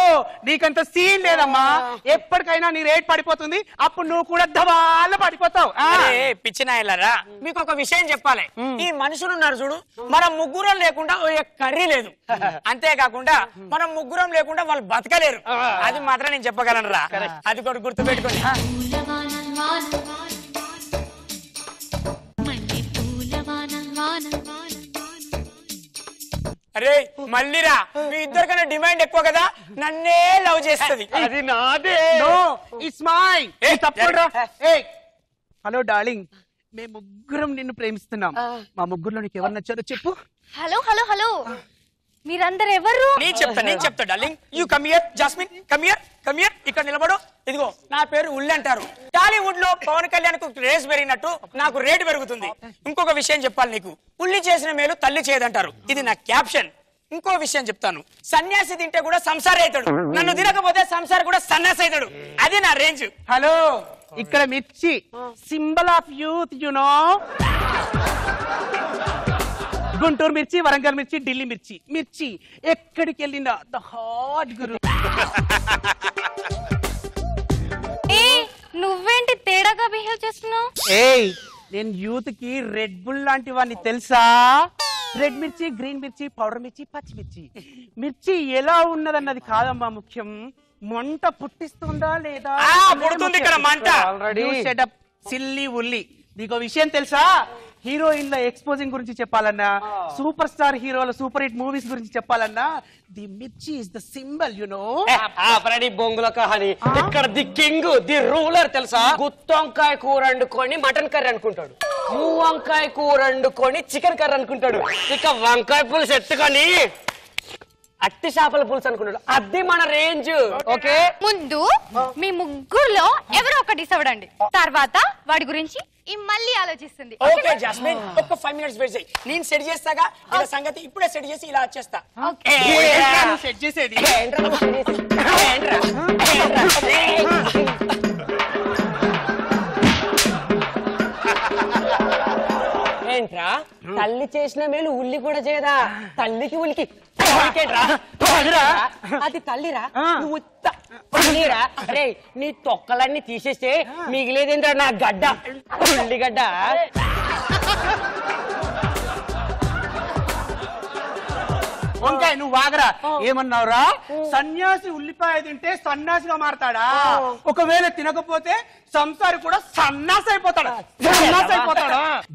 నీకంత సీన్ లేదమ్మా, ఎప్పటికైనా నీ రేట్ పడిపోతుంది, అప్పుడు నువ్వు కూడా దవాళ్ళ పడిపోతావు. పిచ్చినాయలరా మీకు ఒక విషయం చెప్పాలి. ఈ మనుషులు ఉన్నారు చూడు, మనం ముగ్గురం లేకుండా కర్రీ లేదు. అంతేకాకుండా మనం ముగ్గురం లేకుండా వాళ్ళు బతకలేరు. అది మాత్రం నేను చెప్పగలను రా. అది కూడా గుర్తు పెట్టుకోండి. అరే మళ్ళీరా, మీ ఇద్దరికన్నా డిమాండ్ ఎక్కువ కదా, నన్నే లవ్ చేస్తుంది. అది నాదే. It's my. తప్పరా. హలో డార్లింగ్, మేము ముగ్గురం నిన్ను ప్రేమిస్తున్నాం. మా ముగ్గురులో నీకు ఎవరు నచ్చారో చెప్పు. హలో హలో హలో, మీరందరు ఎవరు? నేను చెప్తా darling. You come here jasmine, come here. ఇక్కడ నిలబడు. ఇదిగో నా పేరు ఉల్లి అంటారు. టాలీవుడ్ లో పవన్ కళ్యాణ్ కు రేస్ పెరిగినట్టు నాకు రేటు పెరుగుతుంది. ఇంకొక విషయం చెప్పాలి నీకు, ఉల్లి చేసిన మేలు తల్లి చేయదంటారు. ఇది నా క్యాప్షన్. ఇంకో విషయం చెప్తాను, సన్యాసి తింటే కూడా సంసారి అవుతాడు, నన్ను తినకపోతే సంసారి కూడా సన్యాసి అవుతాడు. అది నా రేంజ్. హలో, ఇక్కడ మిర్చి symbol of youth, you know. Guntur మిర్చి, వరంగల్ మిర్చి, ఢిల్లీ మిర్చి. మిర్చి ఎక్కడికి వెళ్ళినా ద హాట్ గురు. నువ్వేంటి తేడాగా బిహేవ్ చేస్తున్నావు? నేను యూత్ కి రెడ్ బుల్ లాంటి వాడిని తెలుసా? రెడ్ మిర్చి, గ్రీన్ మిర్చి, పౌడర్ మిర్చి, పచ్చిమిర్చి. మిర్చి ఎలా ఉన్నదన్నది కాదమ్మా ముఖ్యం, మంట పుట్టిస్తుందా లేదా పుడుతుంది ఇక్కడ మంట. సెటప్ సిల్లీ ఉల్లి. నీకో విషయం తెలుసా? హీరోయిన్ల ఎక్స్పోజింగ్ గురించి చెప్పాలన్నా, సూపర్ స్టార్ హీరోల సూపర్ హిట్ మూవీస్ గురించి చెప్పాలన్నా, ది మిర్చి is the symbol, you know. బొంగుల కహాని. ఇక్కడ ది కింగ్, ది రూలర్ తెలుసా? గుత్తొంకాయ కూర వండుకొని మటన్ కర్రీ అనుకుంటాడు, వంకాయ కూర వండుకొని చికెన్ కర్రీ అనుకుంటాడు, ఇక వంకాయ పులుసు ఎత్తుకొని అట్టి చేపల పులుసు అనుకున్నాడు. అది మన రేంజ్. ఓకే, ముందు మీ ముగ్గురులో ఎవరో ఒకటి డిసైడ్ అవ్వండి, తర్వాత వాడి గురించి మళ్ళీ ఆలోచిస్తుంది. ఓకే జాస్మిన్, ఒక్క 5 minutes వెయిట్ చేయి. నేను సెట్ చేస్తాగా ఇలా సంగతి. ఇప్పుడే సెట్ చేసి ఇలా వచ్చేస్తా. సెట్ చేసేది ఏంట్రా? తల్లి చేసిన మేలు ఉల్లి కూడా చేయదా? తల్లికి ఉల్లికి అది తల్లిరా, నువ్వు అరే నీ తొక్కలన్నీ తీసేస్తే మిగిలేదేంద్రా నా గడ్డ, ఉల్లిగడ్డ. వంకాయ నువ్వు వాగరా. ఏమన్నావురా? సన్యాసి ఉల్లిపాయ తింటే సన్యాసిగా మారతాడా? ఒకవేళ తినకపోతే సంసారి కూడా సన్నాసి అయిపోతాడా?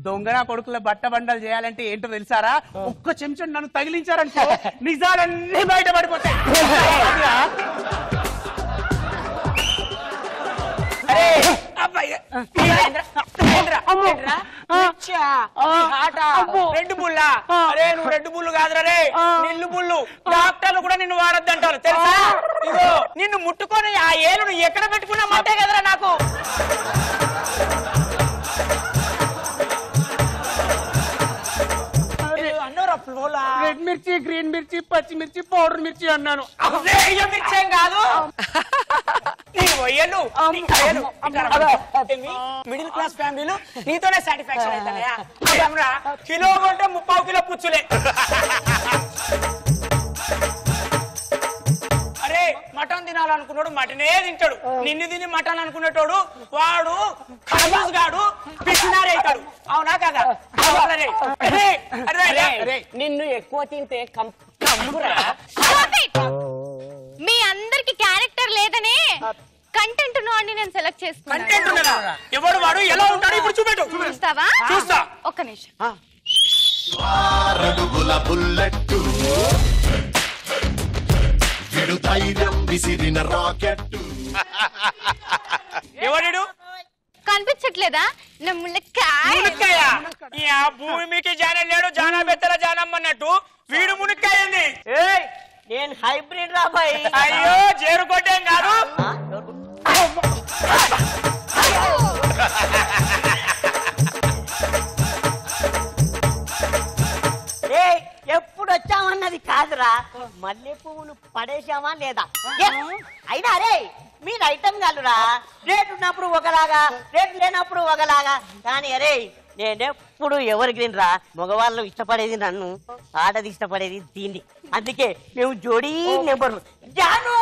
దొంగన కొడుకుల బట్ట బండలు చేయాలంటే ఏంటో తెలుసారా? ఒక్క చెంచా నన్ను తగిలించారనుకో నిజాలన్నీ బయటపడిపోతాయి. రెడ్ బుల్లా? అరే నువ్వు రెడ్ బుల్లు కాదురా రే, నిల్లు బుల్లు. డాక్టర్లు కూడా నిన్ను వాడద్దంటారు తెలుసా? ఇదో నిన్ను ముట్టుకొని ఆ ఏలు నువ్వు ఎక్కడ పెట్టుకున్నామంటే కదరా నాకు. రెడ్ మిర్చి, గ్రీన్ మిర్చి, పచ్చిమిర్చి, పౌడర్ మిర్చి అన్నాను. మిర్చి ఏం కాదు. మిడిల్ క్లాస్ ఫ్యామిలీలో నీతోనే సాటిస్ఫాక్షన్ అవుతాయా? కిలో కొంటే 30 కిలో పుచ్చులే. అరే మటన్ తినాలనుకున్నాడు మటనే తింటాడు, నిన్ను తిని మటన్ అనుకునేటోడు వాడు ఖర్బూజ్ గాడు పిచ్చినారే అవుతాడు. అవునా కదా? నిన్ను ఎక్కువ తింటే మీ అందరికి క్యారెక్టర్ లేదనే కంటెంట్ అని నేను సెలెక్ట్ చేసుకున్నాను. ఎవడు వాడు ఎలా ఉంటాడు ఇప్పుడు చూపెట్టు. చూస్తావా? చూస్తా. ఒక్క నిమిషం. బుల్లెట్టు ధైర్యం విసిరిన రాకెట్టు. ఎవడు కనిపించట్లేదా? నా మునక్కాయ. భూమికి జానం లేడు, జానా బెత్తల జానమ్మన్నట్టు వీడు మునక్కాయ. నేను హైబ్రిడ్ రాబాయి. అయ్యో చేరుకోటేం కాదు. ఎప్పుడు వచ్చామన్నది కాదురా, మల్లె పువ్వులు పడేసామా లేదా. అయినా రే మీరు ఐటమ్ కాదురా, రేటు ఉన్నప్పుడు ఒకలాగా, రేటు లేనప్పుడు ఒకలాగా. కానీ అరే నేనెప్పుడు ఎవరి గ్రీన్ రా, మగవాళ్ళు ఇష్టపడేది నన్ను, ఆడది ఇష్టపడేది దీన్ని. అందుకే మేము జోడీ నెంబర్ జాను.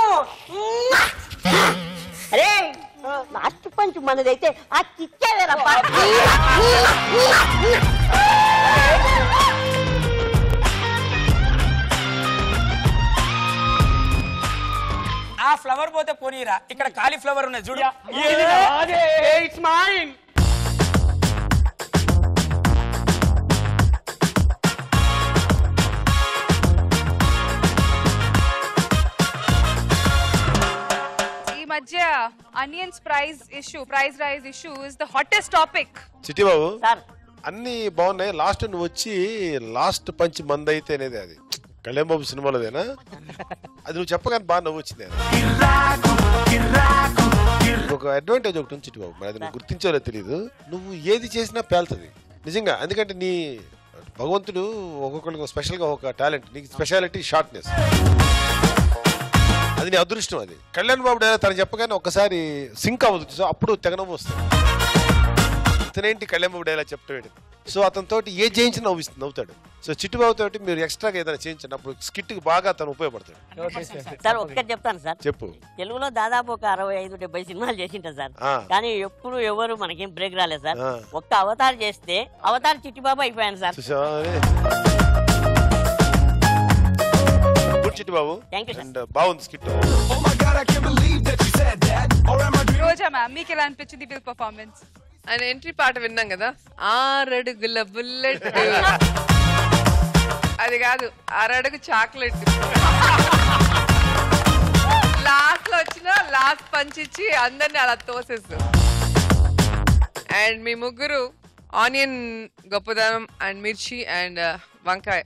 అరే లాస్ట్ పంచ్ మనదైతే ఆ కిచ్చావేరబ్బా. ఆ ఫ్లవర్ పోతే పోనీరా, ఇక్కడ కాలీఫ్లవర్ ఉన్నది చూడు. It's mine. ఈ మధ్య onions price rise issue is the hottest topic. Chitti Babu అన్ని బాగున్నాయి. లాస్ట్ నువ్వు వచ్చి లాస్ట్ పంచ్ మంది అయితే అనేది అది కళ్యాణ్ బాబు సినిమాలోదేనా? అది నువ్వు చెప్పగానే బాగా నవ్వు వచ్చింది. ఒక అడ్వాంటేజ్ ఒకటి ఉంది చిట్టి బాబు, మరి అది నువ్వు గుర్తించాలో తెలియదు. నువ్వు ఏది చేసినా పేలుతుంది నిజంగా. ఎందుకంటే నీ భగవంతుడు ఒక్కొక్కరికి స్పెషల్ గా ఒక టాలెంట్, నీకు స్పెషాలిటీ షార్ట్నెస్, అది నీ అదృష్టం. అది కళ్యాణ్ బాబు తను చెప్పగానే ఒక్కసారి సింక్ అవ్వదు, సో అప్పుడు తెగనవ్వు వస్తుంది. ఇతనేంటి కళ్యాణ్ బాబు డైలాగ్ చెప్తాడు, సో అతనితో ఏ చేయించి నవ్వుతాడు. సో చిట్టుబాబు తోటి మీరు ఎక్స్ట్రాగా ఏదైనా చేయించండి, అప్పుడు స్కిట్ కి బాగా అతను ఉపయోగపడతాడు. సార్ ఒక్కటి చెప్తాను సార్, చెప్పు. తెలుగులో దాదాపు ఒక 65-70 సినిమాలు చేసింటారు సార్, కానీ ఎప్పుడు ఎవరు మనకేం బ్రేక్ రాలేదు సార్. ఒక్క అవతార్ చేస్తే అవతార్ చిట్టిబాబు అయిపోయాను సార్. చిట్టిబాబు బాగుంది స్కిట్. రోజా మ్యామ్, మీకు ఎలా అనిపించింది బిల్ పర్ఫార్మెన్స్? ఆయన ఎంట్రీ పాట విన్నాం కదా, 6 అడుగుల బుల్లెట్, అది కాదు 6 అడుగు చాక్లెట్. లాస్ట్ లో వచ్చిన లాస్ట్ పంచ్ ఇచ్చి అందరిని అలా తోసేస్తారు. అండ్ మీ ముగ్గురు ఆనియన్ గొప్పదనం అండ్ మిర్చి అండ్ వంకాయ,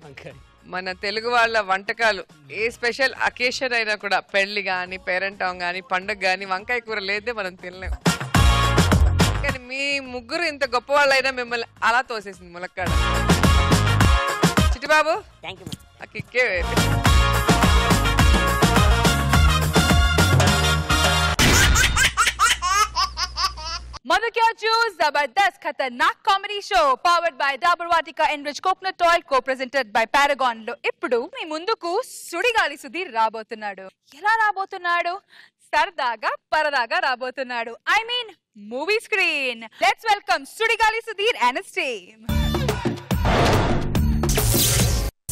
మన తెలుగు వాళ్ళ వంటకాలు ఏ స్పెషల్ అకేషన్ అయినా కూడా, పెళ్లి గాని పేరెంటం గాని పండుగ గాని వంకాయ కూర లేదే మనం తినలేం. కానీ మీ ముగ్గురు ఇంత గొప్ప వాళ్ళైనా మిమ్మల్ని అలా తోసేసింది ములక్కాడ. చిట్టిబాబు ఆ కిక్కే వేరు. मधु क्या चूज जबरदस्त खतरनाक comedy show powered by Dabur Vatika enrich coconut oil, co presented by Paragon లో ఇప్పుడు మీ ముందుకు సుడిగాలి సుధీర్ రాబోతున్నాడు. ఎలా రాబోతున్నాడు? సరదాగా పరదాగా రాబోతున్నాడు. I mean movie screen. Let's welcome Sudigali Sudheer and his team.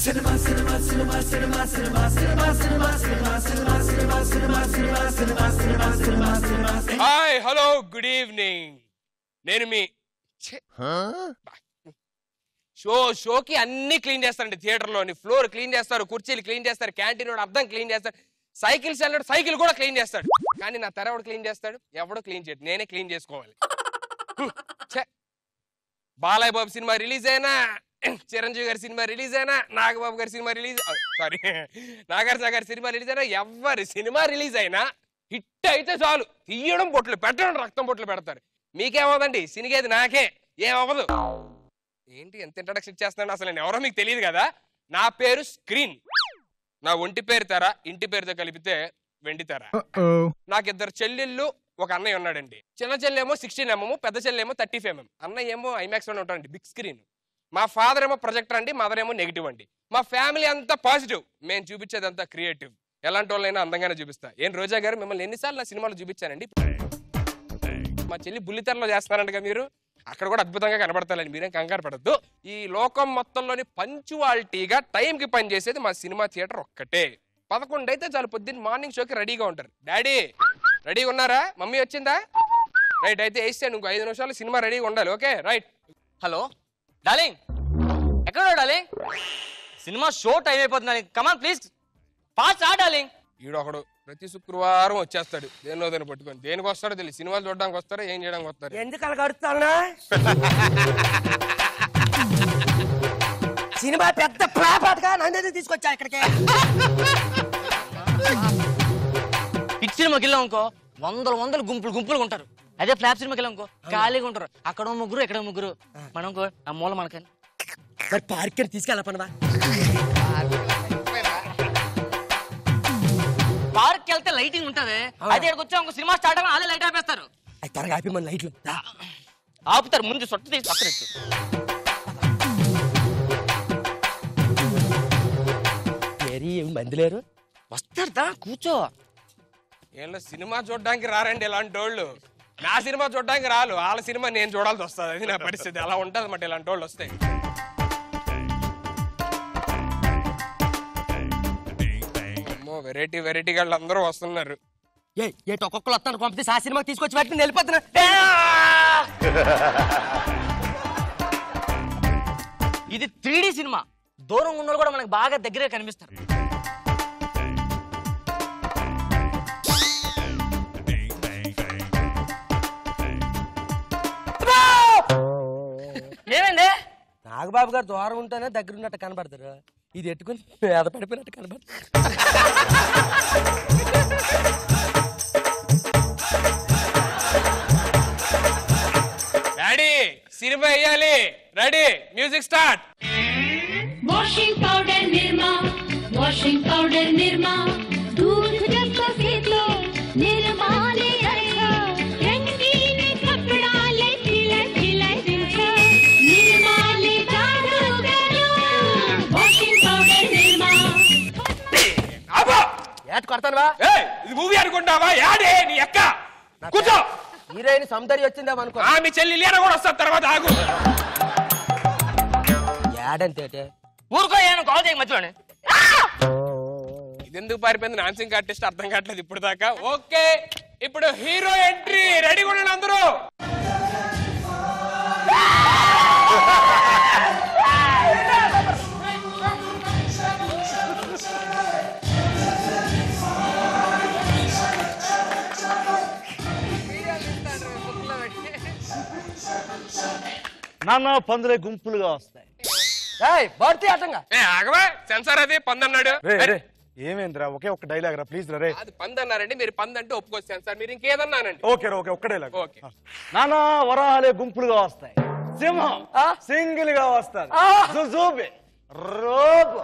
Cinema, cinema, cinema, cinema, cinema, cinema, cinema, cinema, cinema, cinema, cinema, cinema, cinema, cinema, cinema, cinema. Hi hello good evening. నేను మీ షోకి అన్ని క్లీన్ చేస్తారండి. థియేటర్లోని ఫ్లోర్ క్లీన్ చేస్తారు, కుర్చీలు clean చేస్తారు, canteen అర్థం clean చేస్తారు, cycles వెళ్ళాడు సైకిల్ కూడా క్లీన్ చేస్తాడు. కానీ నా తెర ఎవడు క్లీన్ చేస్తాడు? ఎవడో క్లీన్ చేయడు, నేనే క్లీన్ చేసుకోవాలి. బాలయ్య బాబు సినిమా రిలీజ్ అయినా, చిరంజీవి గారి సినిమా రిలీజ్ అయినా, నాగబాబు గారి సినిమా రిలీజ్ సారీ నాగార్జున గారి సినిమా రిలీజ్ అయినా, ఎవరి సినిమా రిలీజ్ అయినా హిట్ అయితే చాలు తీయడం బొట్లు పెట్టడం, రక్తం బొట్లు పెడతారు. మీకేమవుదండి? సినిగేది నాకే, ఏమవ్వదు. ఏంటి ఎంత ఇంట్రడక్షన్ ఇచ్చేస్తున్నాను? అసలు నేను ఎవరో మీకు తెలియదు కదా. నా పేరు స్క్రీన్. నా ఒంటి పేరు తెర, ఇంటి పేరుతో కలిపితే వెండి తెర. నాకు 2 చెల్లెళ్ళు, ఒక అన్నయ్య ఉన్నాడండి. చిన్న చెల్లెమో 16mm, పెద్ద చెల్లెమో 35mm. అన్నయ్య ఏమో ఐమాక్స్ లో ఉంటాడండి, బిగ్ స్క్రీన్. మా ఫాదర్ ఏమో ప్రొజెక్టర్ అండి, మదర్ ఏమో నెగిటివ్ అండి. మా ఫ్యామిలీ అంతా పాజిటివ్, మేము చూపించేది అంతా క్రియేటివ్. ఎలాంటి వాళ్ళైనా అందంగానే చూపిస్తా. ఏం రోజా గారు, మిమ్మల్ని ఎన్నిసార్లు నా సినిమాలో చూపించానండి. మా చెల్లి బుల్లితెరలో చేస్తున్నారంటగా మీరు, అక్కడ కూడా అద్భుతంగా కనబడతారండి, మీరేం కంగారు పడద్దు. ఈ లోకం మొత్తంలోని పంచువాలిటీగా టైంకి పని చేసేది మా సినిమా థియేటర్ ఒక్కటే. 11 అయితే చాలు, పొద్దున్న మార్నింగ్ షోకి రెడీగా ఉంటారు. డాడీ రెడీగా ఉన్నారా? మమ్మీ వచ్చిందా? రైట్, అయితే వేస్తే ఇంకో 5 నిమిషాలు సినిమా రెడీగా ఉండాలి. Okay right. హలో డార్లింగ్, ఎక్కడ డార్లింగ్? సినిమా షో టైం అయిపోతుంది. కమాన్ ప్లీజ్ ఫాస్ట్ రా డార్లింగ్. ఈడు ఒకడు ప్రతి శుక్రవారం వచ్చేస్తాడు, దేనిలో పట్టుకొని. దేనికి వస్తాడో తెలియదు, సినిమాలు చూడడానికి వస్తారో ఏం చేయడానికి వస్తారు. ఎందుకు అలా కడుతున్నా? సినిమా పెద్ద ఫ్లాపాట్గా నన్ను తీసుకొచ్చా ఇక్కడికి. హిట్ సినిమాకి వెళ్ళాం అనుకో, వందలు గుంపులు ఉంటారు. అదే ఫ్లాప్ సినిమాకి వెళ్ళాం అనుకో, ఖాళీగా ఉంటారు. అక్కడ ముగ్గురు, ఎక్కడ ముగ్గురు. మనం ఆ మూల మనకని మరి పార్క్ తీసుకెళ్ళపనవా? పార్క్ వెళ్తే లైటింగ్ ఉంటది. అదే ఇక్కడికి వచ్చా ఇంకో సినిమా స్టార్ట్ అవ్వాలి, అదే లైట్ ఆపేస్తారు. త్వరగా ఆపి మన లైట్లు ఆపుతారు. ముందు సొట్టు తీసి పక్కన మంది లేరు, వస్తారా కూర్చో. ఏళ్ళ సినిమా చూడడానికి రారండి ఇలాంటి వాళ్ళు. నా సినిమా చూడడానికి రాలు, వాళ్ళ సినిమా నేను చూడాల్సి వస్తుంది. అది నా పరిస్థితి, అలా ఉంటుంది అన్నమాట ఇలాంటి వాళ్ళు వస్తే. అమ్మో, వెరైటీ వెరైటీ వాళ్ళు అందరూ వస్తున్నారు. ఏ ఒక్కొక్కరు వస్తాను పంపితే ఆ సినిమాకి తీసుకొచ్చి పెట్టి వెళ్ళిపోతున్నా. ఇది 3D సినిమా, దూరం ఉన్న కూడా మనకు బాగా దగ్గరే కనిపిస్తారు. ఏమైంది? నాగబాబు గారు దూరం ఉంటేనే దగ్గర ఉన్నట్టు కనబడతారు, ఇది ఎట్టుకుని పేద పడిపోయినట్టు కనబడతారు. డాడీ సినిమా వేయాలి, ready, music start. Washing powder Nirma, washing powder Nirma, दूध जब फेंक लो निर्मा ले आएगा, रंगीन कपड़ा ले खिला खिला दिखा, निर्मा ले जादूगरो, वॉशिंग पाउडर निर्मा. ఏట్ కొడతాను బా, ఇది మూవీ అనుకుంటావా? యాడే నీ అక్క, కూర్చో. హీరోయిన్ సౌందర్య వచ్చిందేమో అనుకో. మీ చెల్లి లేన కూడా వస్తారు తర్వాత, ఆగు. యాడంతే ఊరుకో, ఏమైనా కాల్ చేయక మధ్యలోనే. ఇది ఎందుకు పారిపోయింది డాన్సింగ్ ఆర్టిస్ట్ అర్థం కావట్లేదు ఇప్పుడు దాకా. ఓకే, ఇప్పుడు హీరో ఎంట్రీ, రెడీగా ఉండండి అందరూ. నాన్న పందులే గుంపులుగా వస్తాయి. భారతీయ ఆటంగా ఆగవా, సెన్సార్ అది పందన్నాడు. ఏమేంద్రా ఒకే ఒక్క డైలాగ్ రా ప్లీజ్ రా. రే అది పందన్నారండి, మీరు పందంటే ఒప్పుకోవచ్చు సెన్సార్, మీరు ఇంకేదన్నానండి. ఓకే రా, ఓకే ఒక్క డైలాగ్. ఓకే, నాన్న వరాలే గుంపులుగా వస్తాయి, సింహం సింగిల్ గా వస్తాడు, జుజుబి రోబో.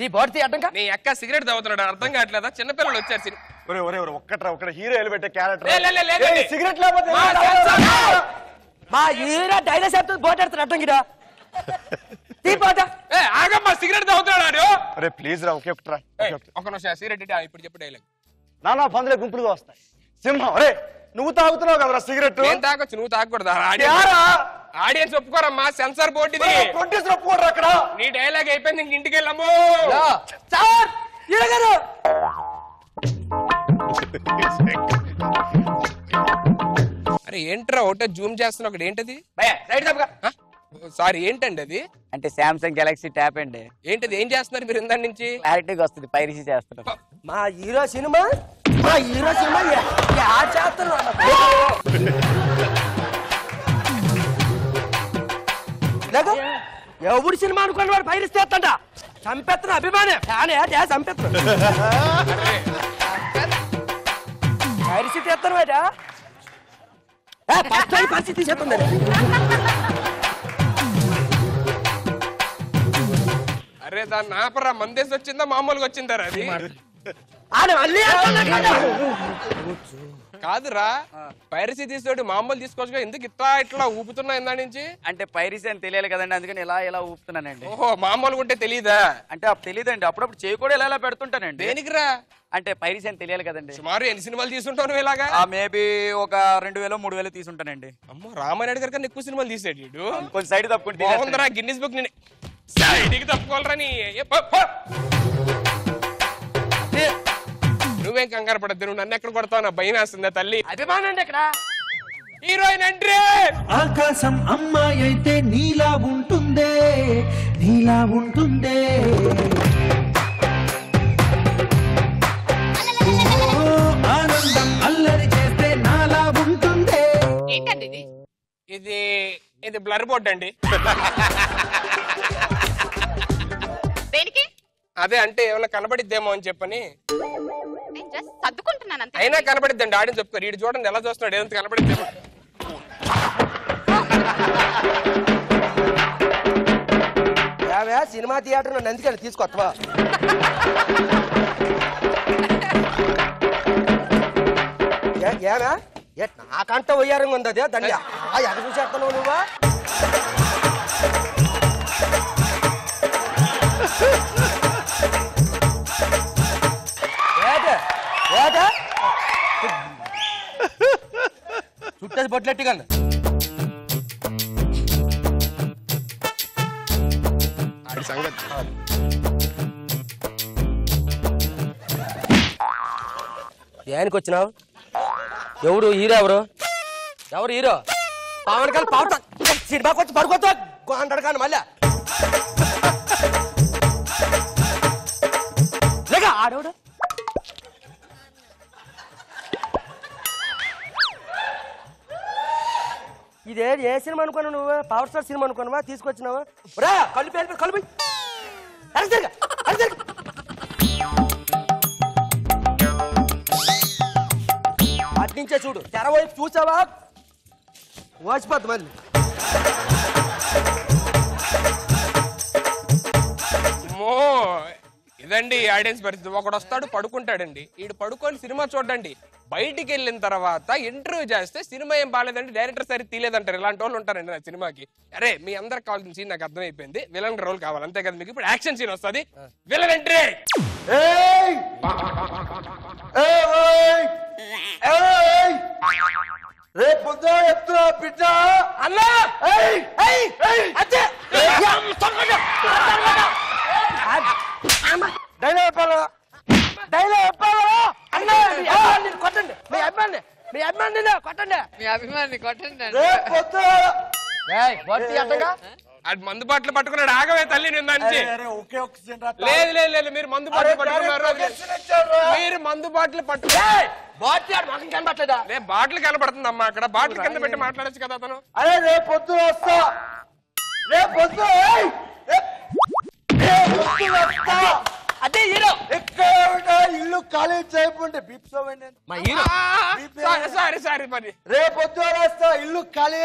ఈ భారతీయ ఆటంగా నీ అక్క సిగరెట్ తాగుతున్నాడు, అర్థం కావట్లేదా? చిన్నపిల్లలు వచ్చారు సినిమా. ఒరే ఒరే ఒరే ఒక్కట్రా, ఒక్కడ హీరో ఎలిపెట్టే క్యారెక్టర్. లేదండి. సిగరెట్ లేకపోతే మా హీరో డైలాగ్ చెప్తుంది పోటాడుతారు అడ్డంగిరా. ఆగమ్మా, సిగరెట్ తాగుతున్నాడు. అరే ప్లీజ్ రా, ఒకే ఒక్కట్రా. ఒక నిమిషం, సిగరెట్ ఇప్పుడు చెప్పు డైలాగ్. నాన్న పందులే గుంపులుగా వస్తాయి, సింహం. అరే నువ్వు తాగుతున్నావు కదరా సిగరెట్. నేను తాగొచ్చు, నువ్వు తాగకూడదు. ఆడియన్స్ ఒప్పుకోరమ్మా, సెన్సార్ బోర్డు ఇది. ప్రొడ్యూసర్ ఒప్పుకోరు అక్కడ. నీ డైలాగ్ అయిపోయింది, ఇంక ఇంటికి వెళ్ళమ్మో. సార్ హీరో గారు అరే ఏంట్రా ఒకటే జూమ్ చేస్తున్నా, ఒకటి ఏంటది? సారీ, ఏంటండి అది? అంటే సామ్సంగ్ గెలాక్సీ ట్యాప్ అండి. ఏంటది, ఏం చేస్తున్నారు మీరు ఇందాక నుంచి? క్లారిటీగా వస్తుంది, పైరసీ చేస్తున్నారు. మా హీరో సినిమా చేస్తున్నారు. ఎవడు సినిమా అనుకోండి వాడు పైరసీ చేస్తంట, చంపేస్తున్న అభిమానే చంపేస్తున్నా పైరసీ చేస్తాను వాడా పరిస్థితి చేస్తుంది. అరే దాన్ని ఆపరా, మందేసి వచ్చిందా మామూలుగా వచ్చిందా అది? కాదురా, పైరసీ తీసుకోడు మామూలు తీసుకోవచ్చు, ఎందుకు ఇట్లా ఊపుతున్నా ఇందా నుంచి? అంటే పైరసీ అని తెలియాలి కదండి, అందుకని ఇలా ఊపుతున్నానండి. ఓహో, మామూలుగా ఉంటే తెలీదా? అంటే తెలియదండి, అప్పుడప్పుడు చేయి కూడా ఇలా పెడుతుంటానండి. దేనికిరా? అంటే పైరసీ అని తెలియాలి కదండి. సుమారు ఎన్ని సినిమాలు తీసుంటావు నువ్వు ఇలాగా? మేబీ ఒక 2000-3000 తీసుంటానండి. అమ్మో, రామానాయుడు గారి కన్నా ఎక్కువ సినిమాలు తీసాడు. కొంచెం సైడ్ తప్పుకుంటే బాగుందిరా, గిన్నిస్ బుక్ నేను సైడ్కి తప్పుకోవాలరా నీ. నువ్వేం కంగారు పడద్దు, నువ్వు నన్ను ఎక్కడ కొడతావు, నా భయం వేస్తుందా తల్లి. అభిమానం అండి ఇక్కడ. Heroine entry. ఆకాశం అమ్మాయి అయితే నీలా ఉంటుందే, నీలా ఉంటుందే. ఆనందం అల్లరి చేస్తే నాలా ఉంటుందే. ఏంటండి ఇది? ఇది బ్లర్ బోర్డ్ అండి. దేనికి? అదే అంటే ఏమైనా కనబడిద్దేమో అని చెప్పని. నేను జస్ట్ సర్దుకుంటున్నాను అంతే. అయినా కనబడిద్దండి, ఆడిని చెప్పుకో. వీడు చూడండి ఎలా చూస్తున్నాడు, ఏదంత కనబడిద్దేమో. సినిమా థియేటర్ నన్ను ఎందుకని తీసుకొస్తావా? ఏనా నాకంట వయ్యారంగా ఉంది అదే దాన్ని ఎక్కడ చూసేస్తున్నావు నువ్వా? చుట్టేసి బొట్లెట్టుగా ఆడి సంగతి ఏనికి వచ్చినావు? ఎవడు హీరో? ఎవరు హీరో? పవన్ కళ్యాణ్ పవన్ సినిమాకి వచ్చి పడుకోతా అంటాడు కానీ మళ్ళా లేక ఆడవుడు ఇదే ఏ సినిమా అనుకున్నావు నువ్వు? పవర్ స్టార్ సినిమా అనుకున్నావా? తీసుకొచ్చినావా? రా కలిపి కలిపి అట్నుంచే చూడు, తెర వైపు చూసావా వాచిపోద్ది మళ్ళీ. ఇదండి ఆడియన్స్ పరిస్థితి. ఒకడు వస్తాడు పడుకుంటాడండి, ఈడు పడుకొని సినిమా చూడండి, బయటికి వెళ్ళిన తర్వాత ఇంటర్వ్యూ చేస్తే సినిమా ఏం బాగాలేదండి, డైరెక్టర్ సరి తీలేదంటారు. ఇలాంటి వాళ్ళు ఉంటారండి నా సినిమాకి. అరే మీ అందరికి కావాల్సిన సీన్ నాకు అర్థమైపోయింది, విలన్ రోల్ కావాలి అంతే కదా మీకు. ఇప్పుడు యాక్షన్ సీన్ వస్తుంది, విలన్ ఎంట్రీ. రేపు పొద్దున చెప్తున్నా బిడ్డ అన్నా డైలాగ్ చెప్పాలా? డైలాగ్ చెప్పాలా? అన్నా కొట్టండి, మీ అభిమాని కొట్టండి, మీ అభిమాని కొట్టండి. రేపు పొద్దున అది మందు బాటలు పట్టుకున్నాడు. ఆగవే తల్లి నిన్న నుంచి. ఒకే ఒక్క సీన్ రా. లేదు లేదు లేదు, మీరు మందు బాటలు పట్టుకున్నారు. మీరు మందు బాటలు పట్టుకున్నారు. బాటిల్ కనబడుతుంది అమ్మా అక్కడ. బాటిల్ కింద పెట్టి మాట్లాడచ్చు కదా అతను. అరే రేపు పొద్దున వస్తా, రేపు పొద్దున అదే హీరో. ఎక్కడ ఇల్లు ఖాళీ చేయకుండా బీప్సోవండి మా హీరో. సారీ సారీ మరి రేపు పొద్దున వస్తా, ఇల్లు ఖాళీ.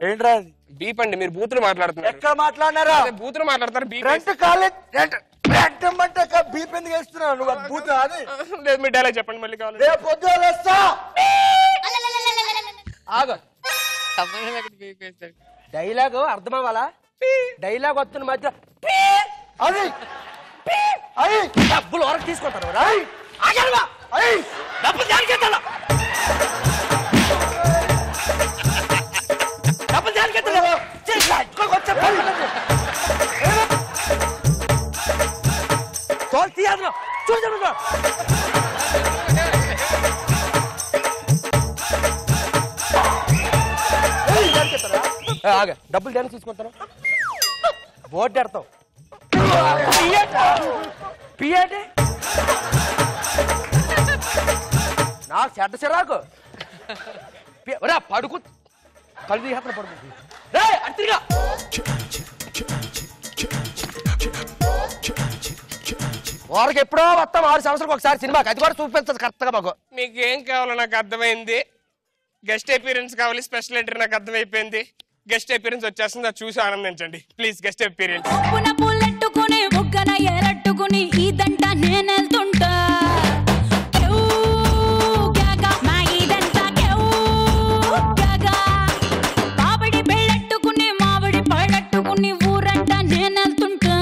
ఏంట్రా బీప్ అండి, మీరు బూతులు మాట్లాడుతున్నారు. ఎక్కడ మాట్లాడినారా? బూతులు మాట్లాడతారు. రెంట్ ఖాళీ అంటే బీప్ ఎందుకు వేస్తున్నావు నువ్వు? బూత్ అది లేదు, మీరు డైలాగ్ చెప్పండి మళ్ళీ కావాలి. రేపు పొద్దున వస్తా. ఆగ డైలాగ్ అర్థమవ్వాలా? డైలాగ్ వస్తున్న మధ్య అది అది డబ్బులు వరకు తీసుకుంటారు. డబ్బులు జాగ్రత్త, డబ్బులు జాగ్రత్త. డబ్బులు డ్యాన్స్ తీసుకుంటారు. బోర్డు ఎడతావు పియండి నా చెడ్డ చిరాకు. పడుకు కళ్ళు తీసేస్తాను, పడుకు అతిగా వారికి ఎప్పుడో వస్తాం 6 సంవత్సరాలకు ఒకసారి సినిమాకి. అది కూడా చూపించదు కరెక్ట్గా మాకు. మీకు ఏం కావాలో నాకు అర్థమైంది. గెస్ట్ అపీరెన్స్ కావాలి, స్పెషల్ ఎంట్రీ నాకు అర్థమైపోయింది. గెస్ట్ అపీరెన్స్ వచ్చేస్తుంది, అది చూసి ఆనందించండి ప్లీజ్. గెస్ట్ అపీరెన్స్ పూలెట్టుకుని బుగ్గన ఎరట్టుకుని ఇదంట నేనెళ్తుంటా. మామిడి పెళ్ళట్టుకుని మామిడి పళ్ళట్టుకుని ఊరంట నేనెళ్తుంటా.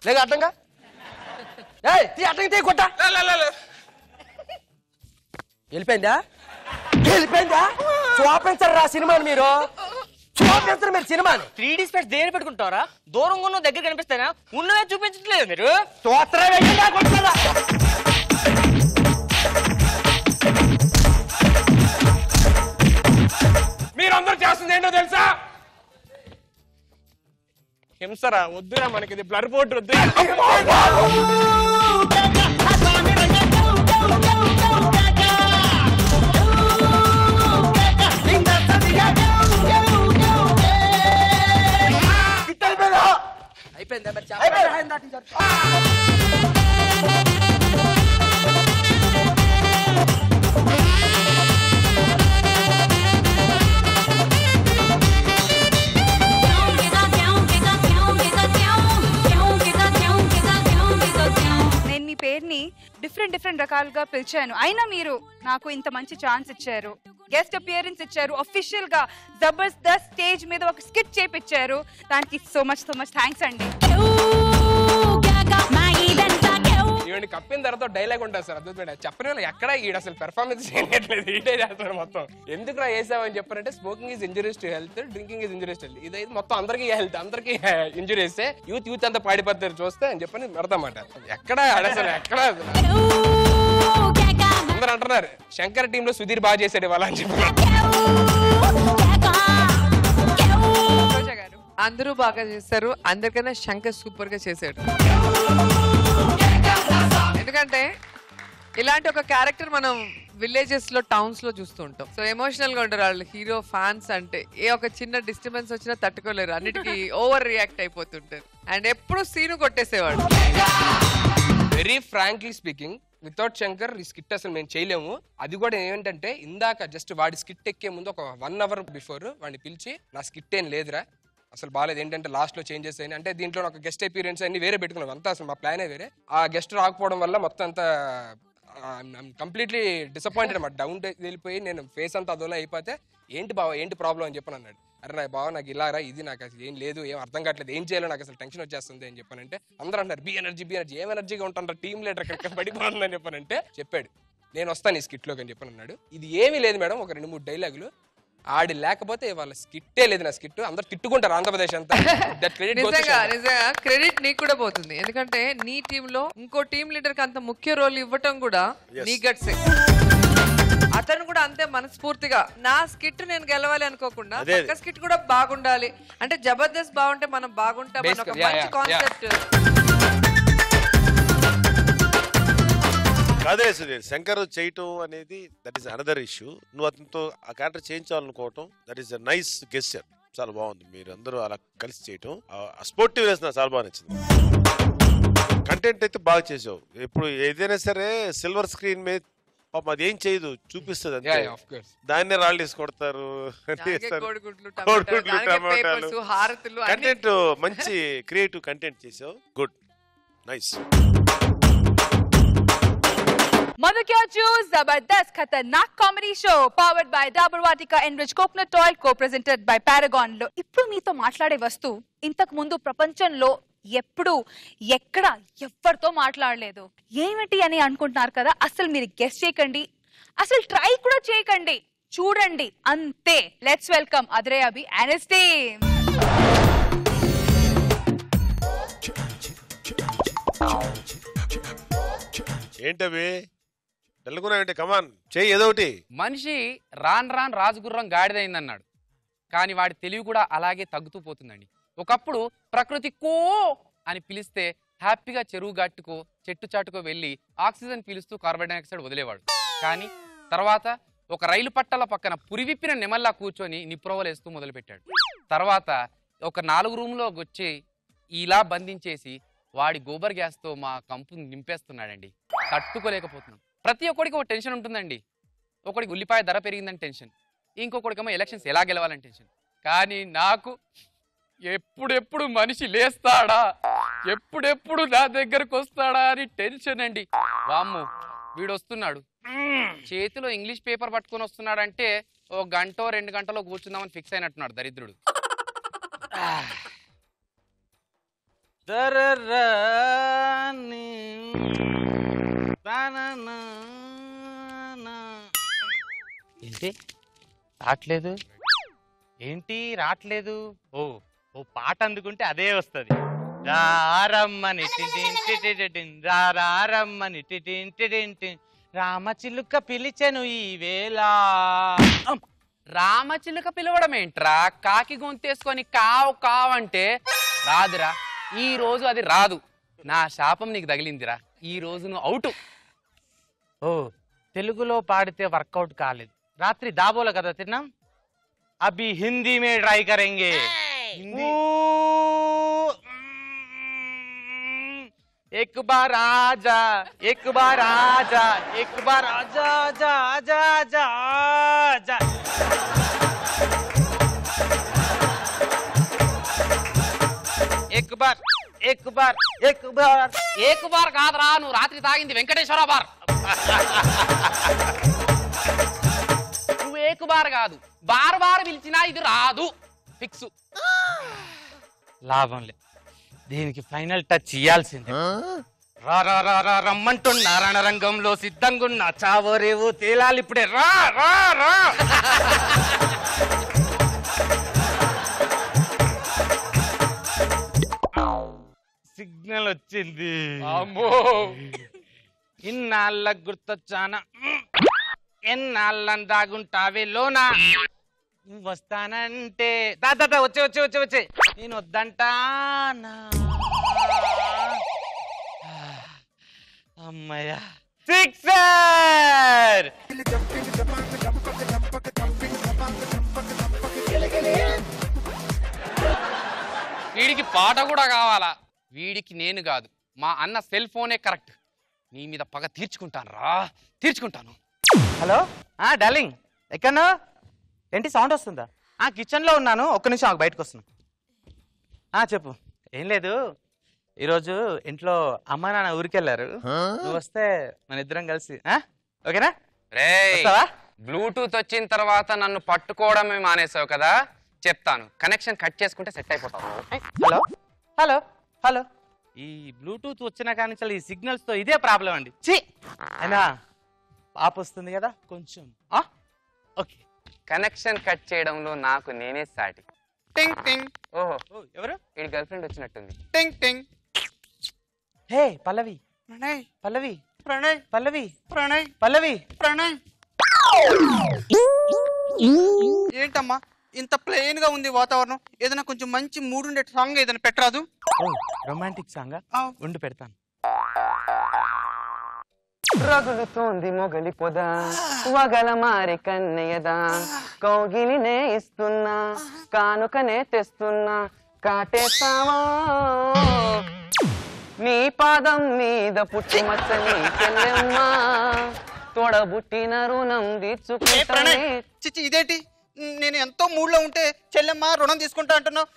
లేక అర్థంగా అర్థం కొట్టా వెళ్ళిపోయిందా? వెళ్ళిపోయిందా? చూపించరు రా సినిమాని మీరు, చూపించరు మీరు సినిమాని. 3D స్పెక్ట్స్ దేని పెట్టుకుంటారా? దూరంగా ఉన్న దగ్గర కనిపిస్తానా? ఉన్నవే చూపించట్లేదు మీరు. మీరందరూ చేస్తుంది ఏంటో తెలుసా? హింసరా వద్దురా, మనకి ఇది బ్లర్ బోర్డు వద్దు. అయిపోయిందా? నేను మీ పేరుని డిఫరెంట్ రకాలుగా పిలిచాను, అయినా మీరు నాకు ఇంత మంచి ఛాన్స్ ఇచ్చారు, గెస్ట్ అపియరెన్స్ ఇచ్చారు, అఫీషియల్ గా జబర్దస్త్ స్టేజ్ మీద ఒక స్కిట్ చేపించారు. దానికి సో మచ్ థ్యాంక్స్ అండి. కప్పిన తర్వాత డైలాగ్ ఉంటుంది సార్ అద్భుతమైన చెప్పని వాళ్ళు ఎక్కడ ఈడు అసలు పెర్ఫార్మెన్స్ చేయట్లేదు ఈటే చేస్తాడు మొత్తం ఎందుకు వేసామని చెప్పారంటే smoking is injuries to health drinking is injuries to health ఇదైతే మొత్తం అందరికీ హెల్త్ అందరికీ ఇంజురీస్ యూత్ అంతా పాడిపోతారు చూస్తే అని చెప్పని పెడతామాట ఎక్కడ అసలు ఎక్కడ అందరూ అంటున్నారు శంకర్ టీమ్ లో సుధీర్ బాగా చేశాడు ఇవాళ అని చెప్పి అందరూ బాగా చేస్తారు అందరికన్నా శంకర్ సూపర్ గా చేశాడు ఎందుకంటే ఇలాంటి ఒక క్యారెక్టర్ మనం విలేజెస్ లో టౌన్స్ లో చూస్తూ ఉంటాం సో ఎమోషనల్ గా ఉంటారు వాళ్ళు హీరో ఫ్యాన్స్ అంటే ఏ ఒక చిన్న డిస్టర్బెన్స్ వచ్చినా తట్టుకోలేరు అన్నిటికీ ఓవర్ రియాక్ట్ అయిపోతుంటారు అండ్ ఎప్పుడు సీను కొట్టేసేవాడు very frankly speaking without Shankar ఈ స్కిట్ అసలు మేము చేయలేము అది కూడా ఏంటంటే ఇందాక జస్ట్ వాడి స్కిట్ ఎక్కే ముందు ఒక 1 hour బిఫోర్ వాడిని పిలిచి నా స్కిట్ ఏం లేదురా అసలు బాగాలేదు ఏంటంటే లాస్ట్ లో చేంజెస్ అయినా అంటే దీంట్లో ఒక గెస్ట్ అపీరియన్స్ అన్ని వేరే పెట్టుకున్నాం అంతా అసలు మా ప్లానే వేరే ఆ గెస్ట్ రాకపోవడం వల్ల మొత్తం అంతా కంప్లీట్లీ డిసప్పాయింటెడ్ అన్నమాట డౌన్ వెళ్ళిపోయి నేను ఫేస్ అంతా అదోలా అయిపోతే ఏంటి బావ ఏంటి ప్రాబ్లం అని చెప్పని అన్నాడు అరే నా బావ నాకు ఇలా రా ఇది నాకు అసలు ఏం లేదు ఏం అర్థం కావట్లేదు ఏం చేయాలో నాకు అసలు టెన్షన్ వచ్చేస్తుంది అని చెప్పానంటే అందరూ అంటారు బి ఎనర్జీ ఏం ఎనర్జీగా ఉంటారు టీమ్ లీడర్ ఎక్కడ పడిపోతుందని చెప్పానంటే చెప్పాడు నేను వస్తాను ఈ స్కిట్ లోకి అని చెప్పని అన్నాడు ఇది ఏమీ లేదు మేడం ఒక 2-3 డైలాగులు ఆడి లేకపోతే వాళ్ళ స్కిట్టే లేదు నా స్కిట్ అందరు తిట్టుకుంటారు ఆంధ్రప్రదేశ్ అంతా నిజంగా క్రెడిట్ నీకు కూడా పోతుంది ఎందుకంటే నీ టీమ్ లో ఇంకో టీమ్ లీడర్ కి అంత ముఖ్య రోల్ ఇవ్వటం కూడా నీ గట్సే అతను కూడా అంతే మనస్ఫూర్తిగా నా స్కిట్ నేను గెలవాలి అనుకోకుండా పక్క స్కిట్ కూడా బాగుండాలి అంటే జబర్దస్త్ బాగుంటే మనం బాగుంటాం అన్న ఒక మంచి కాన్సెప్ట్ అదే సుధీర్ శంకర్ చేయటం అనేది దట్ ఈస్ అనదర్ ఇష్యూ నువ్వు అతనితో ఆ క్యారెక్టర్ చేయించాలనుకోవటం that is a nice gesture చాలా బాగుంది మీరు అందరూ అలా కలిసి చేయటం స్పోర్టివ్నెస్ నాకు చాలా బాగా నచ్చింది కంటెంట్ అయితే బాగా చేసావు ఇప్పుడు ఏదైనా సరే సిల్వర్ స్క్రీన్ మీద పాపం అది ఏం చేయదు చూపిస్తుంది అంతే దాన్నే రాళ్ళు వేసి కొడతారు కంటెంట్ మంచి క్రియేటివ్ కంటెంట్ చేసావు గుడ్ నైస్ मधु क्या चूज जबरदस्त खतरनाक comedy show powered by Dabur Vatika enrich coconut oil co-presented by Paragon లో ఇప్పుడు మీతో మాట్లాడే వస్తువు ఇంతకు ముందు ప్రపంచంలో ఎప్పుడు ఎక్కడ ఎవరితో మాట్లాడలేదు ఏమిటి అని అనుకుంటున్నారు కదా అసలు మీరు గెస్ చేయకండి అసలు ట్రై కూడా చేయకండి చూడండి అంతే let's welcome Adhire Abhi and his team ఏంటవి డల్గున్నాయంటే కమాన్ చెయ్యి ఏదో ఒకటి మనిషి రాన్ రాజుగుర్రం గాడిదైందన్నాడు కానీ వాడి తెలివి కూడా అలాగే తగ్గుతూ పోతుందండి ఒకప్పుడు ప్రకృతి కో అని పిలిస్తే హ్యాపీగా చెరువు గట్టుకో చెట్టు చాటుకో వెళ్ళి ఆక్సిజన్ పీలుస్తూ కార్బన్ డైఆక్సైడ్ వదిలేవాడు కానీ తర్వాత ఒక రైలు పట్టాల పక్కన పురివిప్పిన నెమల్లా కూర్చొని నిప్రోవలేస్తూ మొదలుపెట్టాడు తర్వాత ఒక 4 రూమ్లో వచ్చి ఇలా బంధించేసి వాడి గోబర్ గ్యాస్తో మా కంపు నింపేస్తున్నాడండి తట్టుకోలేకపోతున్నాం ప్రతి ఒక్కడికి ఒక టెన్షన్ ఉంటుందండి ఒకడికి ఉల్లిపాయ ధర పెరిగిందని టెన్షన్ ఇంకొకడికేమో ఎలక్షన్స్ ఎలా గెలవాలని టెన్షన్ కానీ నాకు ఎప్పుడెప్పుడు మనిషి లేస్తాడా ఎప్పుడెప్పుడు నా దగ్గరకు వస్తాడా అని టెన్షన్ అండి వామ్మో వీడు వస్తున్నాడు చేతిలో ఇంగ్లీష్ పేపర్ పట్టుకొని వస్తున్నాడంటే 1 గంట 2 గంటలో కూర్చుందామని ఫిక్స్ అయినట్టున్నాడు దరిద్రుడు ఏంటి రావట్లేదు ఏంటి రావట్లేదు ఓ ఓ పాట అందుకుంటే అదే వస్తుంది రారమ్మని రారమ్మని రామచిలుక పిలిచెను ఈ వేళ రామచిలుక పిలవడం ఏంట్రా కాకి గొంతేసుకొని కావు కావంటే రాదురా ఈ రోజు అది రాదు నా శాపం నీకు తగిలిందిరా ఈ రోజు నువ్వు అవుట్ ఓ తెలుగులో పాడితే వర్కౌట్ కాలేదు రాత్రి దాబోలో కదా తిన్నాం అభి హిందీ మే ట్రై కరెంగే एक बार आजा एक बार आजा एक बार आजा आजा आजा आजा आजा एक बार एक बार एक बार ఏక్ బార్ కాదురా నువ్వు రాత్రి తాగింది వెంకటేశ్వర బార్ నువ్వు ఏక్ బార్ కాదు బార్ బార్ పిలిచినా ఇది రాదు ఫిక్స్ లాభం లే దీనికి ఫైనల్ టచ్ ఇయ్యాల్సిందే రా రా రా రా రమ్మంటున్నా రణరంగంలో సిద్ధంగున్నా చావో రేవు తేలాలి ఇప్పుడే రా రా రా సిగ్నల్ వచ్చింది. ఇన్నాళ్ళ గుర్తొచ్చానా ఎన్నాళ్ళని దాగుంటావే లోనా వస్తానంటే దాదా వచ్చే వచ్చే వచ్చే వచ్చే నేను వద్దంటానా అమ్మయ్యా సిక్సర్. వీడికి పాట కూడా కావాలా? వీడికి నేను కాదు మా అన్న సెల్ ఫోనే కరెక్ట్. నీ మీద పగ తీర్చుకుంటాను రా, తీర్చుకుంటాను. హలో డార్లింగ్ ఎక్కడన్నా ఏంటి సౌండ్ వస్తుందా? కిచెన్లో ఉన్నాను, ఒక్క నిమిషం ఆగు, బయటకు వస్తున్నాను. చెప్పు. ఏం లేదు, ఈరోజు ఇంట్లో అమ్మ నాన్న ఊరికెళ్ళారు, నువ్వు వస్తే మన ఇద్దరం కలిసి ఓకేనా? బ్లూటూత్ వచ్చిన తర్వాత నన్ను పట్టుకోవడమే మానేసావు కదా, చెప్తాను. కనెక్షన్ కట్ చేసుకుంటే సెట్ అయిపోతావు. హలో హలో హలో ఈ బ్లూటూత్ వచ్చిన కానీ ఈ సిగ్నల్స్ తో ఇదే ప్రాబ్లం అండి. అయినా పాప వస్తుంది కదా కొంచెం. ఓకే, కనెక్షన్ కట్ చేయడంలో నాకు నేనే సాటి. టింగ్ టింగ్. ఓహో, ఎవరు? ఈ గర్ల్ ఫ్రెండ్ వచ్చినట్టుంది. టింగ్ టింగ్. హే పల్లవి ప్రణయ్, పల్లవి ప్రణయ్, పల్లవి ప్రణయ్, పల్లవి ప్రణయ్. ఏంటమ్మా ఇంత ప్లెయిన్ గా ఉంది వాతావరణం? ఏదైనా కొంచెం మంచి మూడు ఉండే సాంగ్ ఏదైనా పెట్టరాదు? రొమాంటిక్ సాంగ్ ఉండి పెడతాను. రగులుతోంది మొగలి పొద వగల మారి కన్నయ్యదా, కౌగిలినే ఇస్తున్నా కానుకనే తెస్తున్నా, కాటేస్తావా నీ పాదం మీద పుట్టి మచ్చని చెల్లెమ్మా, తోడబుట్టిన రుణం తీర్చుకుంటానే. చిచ్చి ఇదేంటి, నేను ఎంతో మూడ్ లో ఉంటే చెల్లెమ్మ రుణం తీసుకుంటా అంటున్నావు?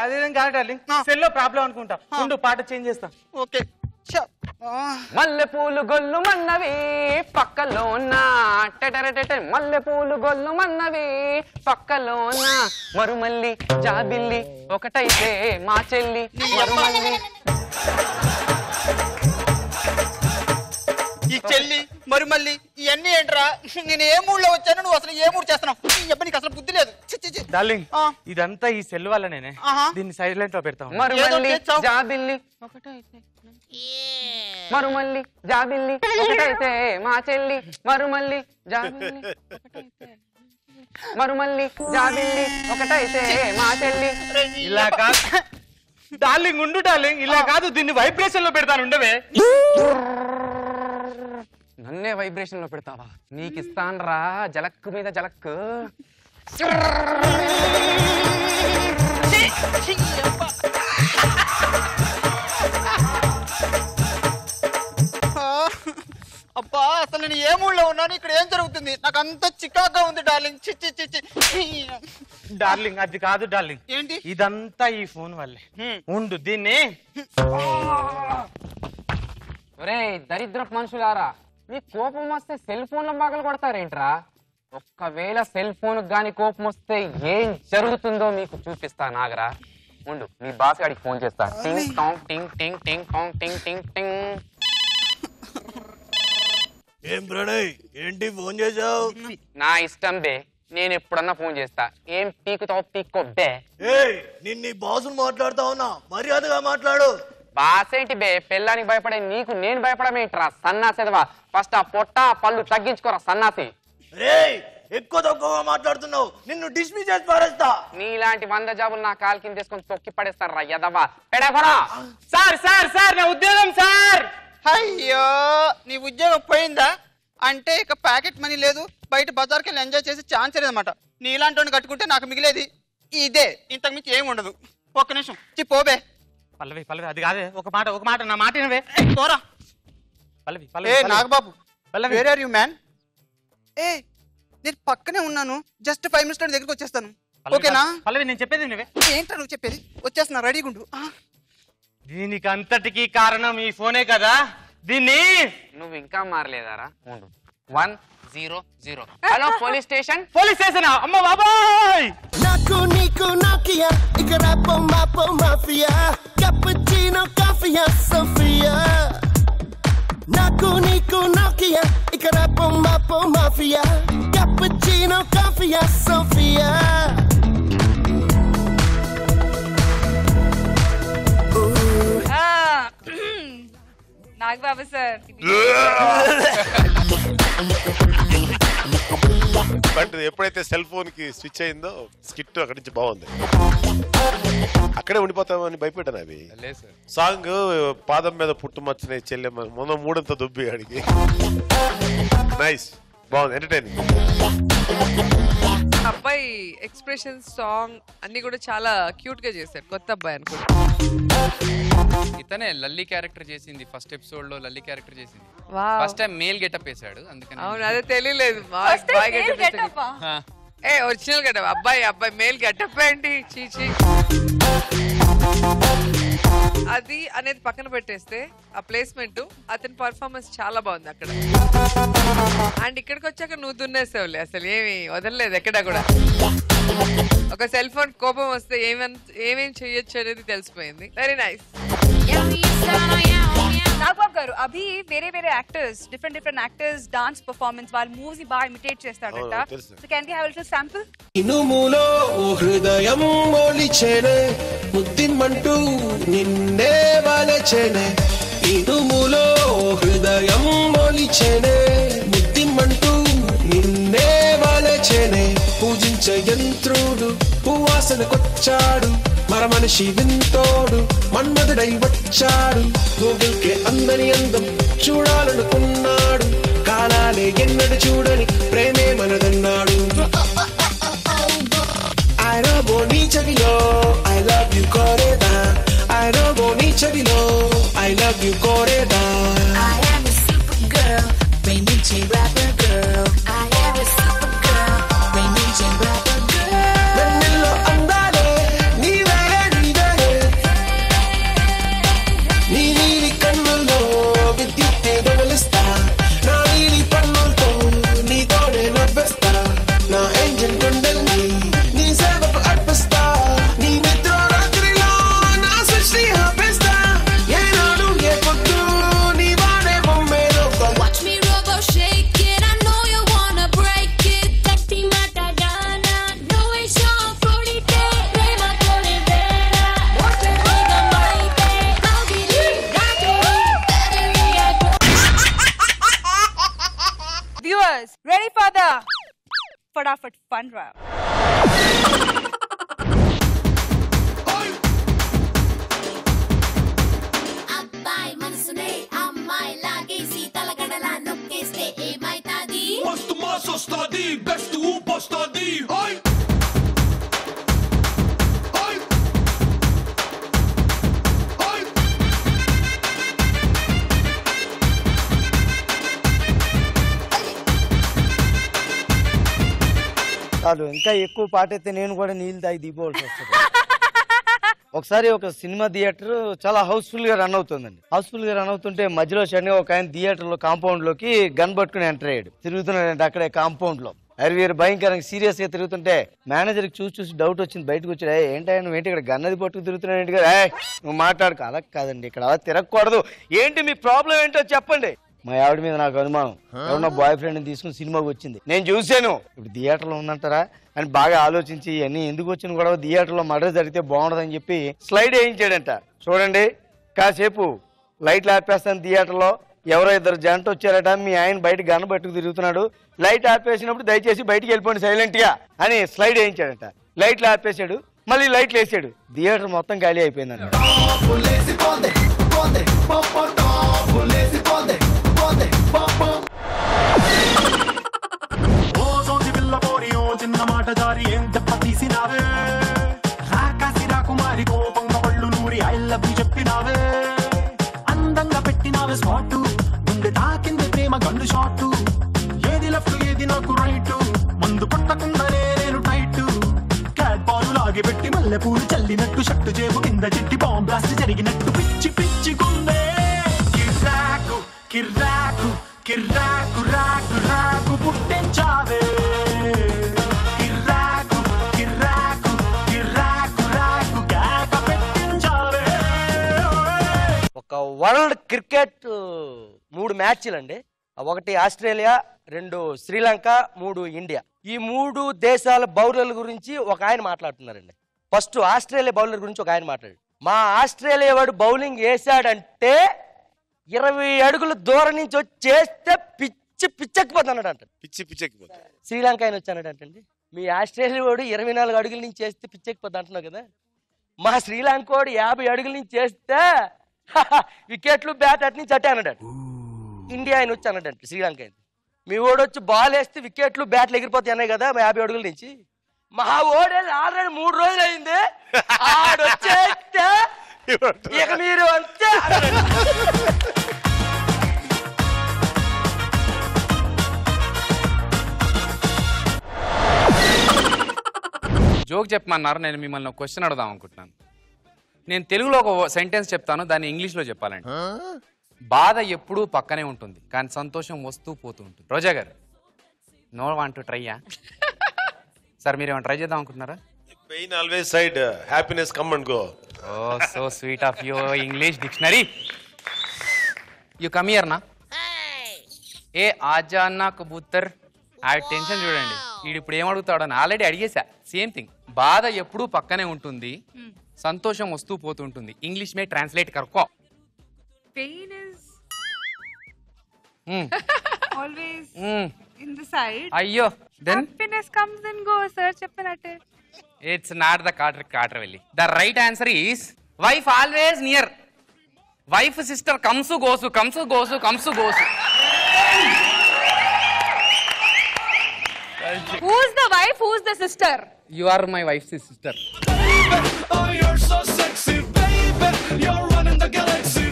అదేం కాదు డార్లింగ్, సెల్లో ప్రాబ్లం అనుకుంటా. ముందు పాట చేంజ్ చేస్తా. ఓకే. మల్లె పూలు గొల్లు మన్నవి పక్కలోన మల్లె పూలు గొల్లు మన్నవి పక్కలోన, మరుమల్లి జాబిల్లి ఒకటైతే మా చెల్లి మరుమల్లి. ఈ చెల్లి మరుమల్లి ఇవన్నీ ఏంట్రా? నేను ఏ మూడ్ లో వచ్చాను, నువ్వు అసలు ఏ మూడ్ చేస్తున్నావు? నీకు అసలు బుద్ధి లేదు. డార్లింగ్ ఇదంతా ఈ సెల్ వల్ల నేనే. దీన్ని సైలెంట్ లో పెడతాం. మరుమల్లి జాబిల్లి ఒకటైతే, మరుమల్లి జాబిల్లి ఒకటైతే మా చెల్లి, మరుమల్లి జాబిల్లి ఒకటైతే, మరుమల్లి జాబిల్లి ఒకటైతే మా చెల్లి. ఇలా కాదు డార్లింగ్, ఉండు డార్లింగ్, ఇలా కాదు, దీన్ని వైబ్రేషన్ లో పెడతాను. ఉండవే. నన్నే వైబ్రేషన్ లో పెడతావా? నీకు ఇస్తాను రా జలక్కు మీద జలక్కు. అబ్బా అసలు నేను ఏ మూడ్ లో ఉన్నాను, ఇక్కడ ఏం జరుగుతుంది? నాకు అంత చికాగా ఉంది డార్లింగ్. చిచ్చి చిచ్చి డార్లింగ్ అది కాదు డార్లింగ్, ఏంటి ఇదంతా ఈ ఫోన్ వల్లే. ఉండు దీన్ని. ఒరే దరిద్రపు మనుషులారా, మీ కోపం వస్తే సెల్ ఫోన్లో పగలు కొడతారేంట్రా? ఒక్కవేళ సెల్ ఫోన్ గాని కోపం వస్తే ఏం జరుగుతుందో మీకు చూపిస్తా. నాగరా ఉండు, మీ బాస్ గారికి ఫోన్ చేస్తా. టింగ్ టాంగ్ టింగ్ టింగ్ టింగ్ టాంగ్ టింగ్ టింగ్ టింగ్. ఏం ప్రణయ్ ఏంటి ఫోన్ చేసావు? నా ఇష్టం బే, నేను ఎప్పుడన్నా ఫోన్ చేస్తా. ఏం పీకుతావు పీక్కో బే. నిన్ను బాసును మాట్లాడుతా ఉన్నా, మర్యాదగా మాట్లాడు. బాస్ ఏంటి బే, పెళ్ళానికి భయపడే నీకు నేను భయపడమేంట్రా సన్నాసి ఎదవా. ఫస్ట్ ఆ పొట్ట పళ్ళు తగ్గించుకోరా సన్నాసి. ఎక్కువ తక్కువగా మాట్లాడుతున్నావు, నిన్ను డిస్మిస్ చేసి పారేస్తా. నీలాంటి 100 జాబులు నా కాలు కింద తీసుకొని తొక్కి పడేస్తాను రా ఎదవా. పెడగొరా. సార్ సార్ సార్ నా ఉద్యోగం సార్. అయ్యో నీ ఉద్యోగం పోయిందా? అంటే ఇక ప్యాకెట్ మనీ లేదు, బయట బజార్కి వెళ్ళి ఎంజాయ్ చేసే ఛాన్స్ లేదన్నమాట. నీలాంటి కట్టుకుంటే నాకు మిగిలేది ఇదే, ఇంతకు మించి ఏమి ఉండదు. ఒక్క నిమిషం పోబే. పల్లవి పల్లవి అది కాదే, ఒక మాట నా మాట వినవే. పోరా పల్లవి ఏ Pallavi. Nagababu, where are you man? ఏ నేను పక్కనే ఉన్నాను, జస్ట్ 5 minutes దగ్గరికి వచ్చేస్తాను. ఓకేనా? పల్లవి నేను చెప్పేది వినవే. ఏంటో నువ్వు చెప్పేది? వచ్చేస్తున్నా, రెడీగా ఉండు. దీనికి అంతటికి కారణం ఈ ఫోనే కదా. దీన్ని నువ్వు ఇంకా మారలేదారా? 100. Hello police station. Police station అమ్మ బాబాయ్. నాకు నీకు నాకియా ఇక రాపో మాపో మాఫియా, cappuccino కాఫియా Sofia. Sofia, cappuccino, coffee, Sofia. Nagababu sir but ఎప్పుడైతే సెల్ ఫోన్ కి స్విచ్ అయిందో స్కిట్ అక్కడి నుంచి బాగుంది. అక్కడే ఉండిపోతామని భయపెట్టాను. అవి సాంగ్ పాదం మీద పుట్టుమచ్చనే చెల్లెమ్మ మొన్న మూడంత దుబ్బి అడిగి నైస్, బాగుంది, ఎంటర్టైనింగ్. అబ్బాయి ఎక్స్ప్రెషన్ సాంగ్ అన్ని కూడా చాలా క్యూట్ గా చేశాడు. కొత్త అబ్బాయి అనుకుంటా. ఇతనే లల్లి క్యారెక్టర్ చేసింది. ఫస్ట్ ఎపిసోడ్ లో లల్లి క్యారెక్టర్ చేసింది. Wow. First time male getup వేసాడు. అందుకని అవును, అదే తెలియలేదు. Original getup. అబ్బాయి మేల్ గెటప్ ఏంటి? చీచి అది అనేది పక్కన పెట్టేస్తే ఆ ప్లేస్మెంట్, అతని పర్ఫార్మెన్స్ చాలా బాగుంది అక్కడ. అండ్ ఇక్కడికి వచ్చాక నువ్వు దున్నేసావులే, అసలు ఏమి వదలలేదు ఎక్కడా కూడా. ఒక సెల్ ఫోన్ కోపం వస్తే ఏమేం చెయ్యొచ్చు అనేది తెలిసిపోయింది. Very nice. నాగబాబు గారు, అభి వేరే వేరే actors, different actors dance performance వాళ్ళ మూవ్స్ ని బాగా ఇమిటేట్ చేస్తాడంట. So can we have a little sample? ఇనుములో హృదయం మొలిచెనే, ముద్దిమ్మంటూ నిన్నే వలచెనే. ఇనుములో హృదయం మొలిచెనే, ముద్దిమ్మంటూ నిన్నే వలచెనే. పూజించే యంత్రుడు పువ్వాసనకొచ్చాడు, మర మనిషి వింతోడు మన్మధుడై వచ్చాడు. గూగుల్కే అందని అందం చూడాలనుకున్నాడు, కాలాలే ఎన్నడు చూడని ప్రేమే మనదన్నాడు. I love నీ చదిలో I love you కోరేదా, I love నీ చదిలో I love you కోరేదా. I am a super girl, ప్రేమించే rapper girl. I am a super girl, ప్రేమించే rapper girl. వెన్నెల్లో అందాలే నీవే నీవే, నీ నీలి కన్నుల్లో విద్యుత్తే దొంగలిస్తా. నా నీలి పన్నులతో నీతోనే నవ్వేస్తా. నా ఎంజిన్ గుండెల్ని నీ సేవకు అర్పిస్తా. నీ నిద్ర రాత్రిలో నా సృష్టి ఆపేస్తా. ఏనాడు ఏ పొద్దు నీ వాడే బొమ్మేలో. Watch me robo shake it, I know you wanna break it. Tatti matadana, no es solo florite. Prema con el vera, muerte riga maite. Augili, gato, battery Viewers, ready for the फटाफट fun round. అబ్బాయి మనసునే అమ్మాయి లాగేసి తలగడలా నొక్కేస్తే ఏమైతాది? మస్తు mass వస్తాది, best ఊపు వస్తాది. చాలు, ఇంకా ఎక్కువ పాట అయితే నేను కూడా నీళ్ళు తాగి దిగిపోవాల్సి వస్తుంది. ఒకసారి ఒక సినిమా థియేటర్ చాలా హౌస్ఫుల్ గా రన్ అవుతుందండి. హౌస్ఫుల్ గా రన్ అవుతుంటే మధ్యలో సడన్ ఒక ఆయన థియేటర్ లో కాంపౌండ్ లోకి గన్ పట్టుకుని ఎంటర్ అయ్యాడు. తిరుగుతున్నాడంటే అక్కడే కాంపౌండ్ లో వీరు భయంకరంగా సీరియస్ గా తిరుగుతుంటే మేనేజర్ కి చూసి డౌట్ వచ్చింది. బయటకు వచ్చాడు, ఏంటి నువ్వు ఏంటి ఇక్కడ గన్నది పట్టుకు తిరుగుతున్నాడు ఏంటి కదా, నువ్వు మాట్లాడుకో. అలా కాదండి, ఇక్కడ అలా తిరగకూడదు, ఏంటి మీ ప్రాబ్లం ఏంటో చెప్పండి. మా ఆవిడ మీద నాకు అనుమానం, ఎవరన్నా బాయ్ ఫ్రెండ్ తీసుకుని సినిమాకి వచ్చింది, నేను చూశాను, ఇప్పుడు థియేటర్ లో ఉందంటారా అని బాగా ఆలోచించి అన్ని ఎందుకు వచ్చిన గొడవ థియేటర్ లో మర్డర్ జరిగితే బాగుండదని చెప్పి స్లైడ్ వేయించాడంట. చూడండి, కాసేపు లైట్లు ఆపేస్తాను థియేటర్ లో, ఎవరో ఇద్దరు జంట వచ్చారట, మీ ఆయన బయట గన్న పట్టుకు తిరుగుతున్నాడు, లైట్ ఆపేసినప్పుడు దయచేసి బయటికి వెళ్ళిపోండి సైలెంట్ గా అని స్లైడ్ వేయించాడంట. లైట్లు ఆపేసాడు, మళ్ళీ లైట్లు వేసాడు, థియేటర్ మొత్తం ఖాళీ అయిపోయిందంట. చిన్న మాట జారి ఏం చెప్ప తీసినావే, రాకాసి రాకుమారి కోపంగా పళ్ళు నూరి ఐ లవ్ యు చెప్పినావే. అందంగా పెట్టినావే స్పాటు, గుండె తాకింది ప్రేమ గన్ను షాటు. ఏది లెఫ్ట్ ఏది నాకు రైట్, మందు పట్టకుండానే నేను టైట్. క్యాట్ బాలు లాగి పెట్టి మల్లె పూలు చల్లినట్టు, షట్టు జేబు కింద చెట్టి బాంబ్ బ్లాస్ట్ జరిగినట్టు. పిచ్చి పిచ్చి గుండె కిర్రాకు కిర్రాకు కిర్రాకు రాకు రాకు పుట్టించావే. ఒక వరల్డ్ క్రికెట్ 3 మ్యాచ్లు అండి. ఒకటి ఆస్ట్రేలియా, రెండు శ్రీలంక 3 ఇండియా. ఈ 3 దేశాల బౌలర్ల గురించి ఒక ఆయన మాట్లాడుతున్నారండి. ఫస్ట్ ఆస్ట్రేలియా బౌలర్ గురించి ఒక ఆయన మాట్లాడాడు. మా ఆస్ట్రేలియా వాడు బౌలింగ్ వేసాడంటే 20 అడుగుల దూరం నుంచి వచ్చి చేస్తే పిచ్చెక్కిపోతున్నాడు అంట. పిచ్చెక్కిపోతా. శ్రీలంక ఆయన వచ్చానంటండి. మీ ఆస్ట్రేలియా వాడు 24 అడుగుల నుంచి చేస్తే పిచ్చెక్కిపోతా అంటున్నావు కదా. మా శ్రీలంక వాడు 50 అడుగుల నుంచి చేస్తే వికెట్లు బ్యాట్ అటు నుంచి అట్టే అన్నాడు. ఇండియా ఆయన వచ్చి అన్నాడంట శ్రీలంక ఆయన. మీ ఓడు వచ్చి బాల్ వేస్తే వికెట్లు బ్యాట్లు ఎగిరిపోతాయి అన్నాయి కదా 50 అడుగుల నుంచి. మా ఓడే ఆల్రెడీ 3 రోజులు అయింది ఆడొచ్చేస్తే ఇక మీరు అంతే. జోక్ చెప్పమన్నారు, నేను మిమ్మల్ని ఒక క్వశ్చన్ అడుగుదాం అనుకుంటున్నాను. నేను తెలుగులో ఒక సెంటెన్స్ చెప్తాను, దాన్ని ఇంగ్లీష్లో చెప్పాలండి. బాధ ఎప్పుడూ పక్కనే ఉంటుంది కానీ సంతోషం వస్తూ పోతూ ఉంటుంది. రోజా గారు, నో వాంట్ టు ట్రైయా? సార్ మీరు ఏమైనా ట్రై చేద్దాం అనుకుంటున్నారా? Pain always side, happiness come and go. Oh so sweet of you English dictionary. You come here నా. ఏ ఆజా అన్న కబూతర్. ఆ టెన్షన్ చూడండి, వీడు ఇప్పుడు ఏమడుగుతాడు అని ఆల్రెడీ అడిగేసా. Same thing. బాధ ఎప్పుడూ పక్కనే ఉంటుంది, సంతోషం వస్తూ పోతుంటుంది. ఇంగ్లీష్ మే ట్రాన్స్లేట్ కర్కో. Pain is always in the side. అయ్యో, then happiness comes and goes, sir. చెప్పినట్టే. It's not the Cartervelli. The right answer is wife always near. Wife sister comes goes, comes goes, comes goes. Who's the wife? Who's the sister? You are my wife's sister. Oh, you're so sexy, baby. You're running the galaxy.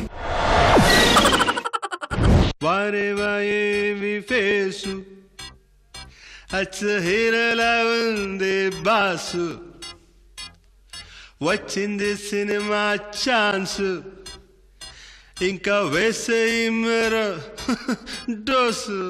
వారేవా ఏమి face అచ్చ హీరలా ఉంది boss వచ్చింది cinema chance ఇంకా వేసేయి మరో dose.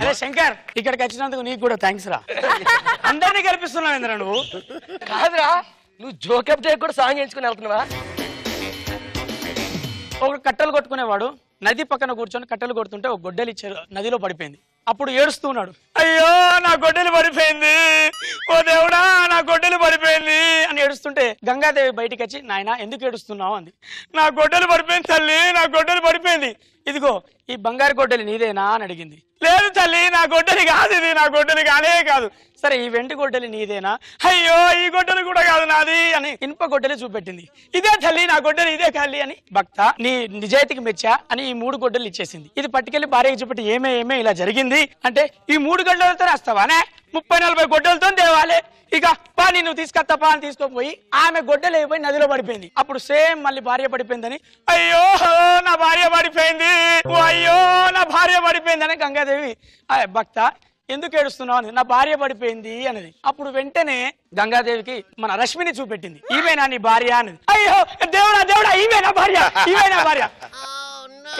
అరే శంకర్, ఇక్కడికి వచ్చినందుకు నీకు కూడా థ్యాంక్స్ రా. అందరినీ కల్పిస్తున్నావు ఏంద్రా నువ్వు? కాదురా, నువ్వు జోకప్ చేయకు కూడా సాంగ్ ఎంచుకుని వెళ్తున్నావా? ఒక కట్టెలు కొట్టుకునేవాడు నది పక్కన కూర్చొని కట్టెలు కొడుతుంటే ఒక గొడ్డలి నదిలో పడిపోయింది. అప్పుడు ఏడుస్తున్నాడు, అయ్యో నా గొడ్డలి పడిపోయింది, ఓ దేవుడా నా గొడ్డలి పడిపోయింది అని ఏడుస్తుంటే గంగాదేవి బయటికి వచ్చి, నాయన ఎందుకు ఏడుస్తున్నావు అంది. నా గొడ్డలి పడిపోయింది తల్లి, నా గొడ్డలి పడిపోయింది, ఇదిగో ఈ బంగారు గొడ్డలి నీదేనా అని అడిగింది. లేదు తల్లి, నా గొడ్డలి కాదు, ఇది నా గొడ్డలి కానే కాదు. సరే ఈ వెండి గొడ్డలి నీదేనా? అయ్యో ఈ గొడ్డలి కూడా కాదు నాది అని ఇనుప గొడ్డలి చూపెట్టింది. ఇదే తల్లి నా గొడ్డలి, ఇదే తల్లి అని. భక్త నీ నిజాయితీకి మెచ్చా అని ఈ 3 గొడ్డలు ఇచ్చేసింది. ఇది పట్టుకెళ్లి భార్యకి చూపెట్టి, ఏమే ఇలా జరిగింది అంటే, ఈ 3 గొడ్డలతో రాస్తావానే, 30-40 గొడ్డలతో తేవాలి, ఇక పాని నువ్వు తీసుకొస్తాపా అని తీసుకోపోయి ఆమె గొడ్డలు అయిపోయి నదిలో పడిపోయింది. అప్పుడు సేమ్ మళ్ళీ భార్య పడిపోయిందని, అయ్యో నా భార్య పడిపోయింది, ఓ అయ్యో నా భార్య పడిపోయింది అని గంగాదేవి, భక్త ఎందుకు ఏడుస్తున్నావు అని, నా భార్య పడిపోయింది అన్నది. అప్పుడు వెంటనే గంగాదేవికి మన రశ్మిని చూపెట్టింది, ఈమెనా నీ భార్య అన్నది. అయ్యో దేవుడా దేవుడా, ఈమెనా భార్య, ఈమెనా భార్య.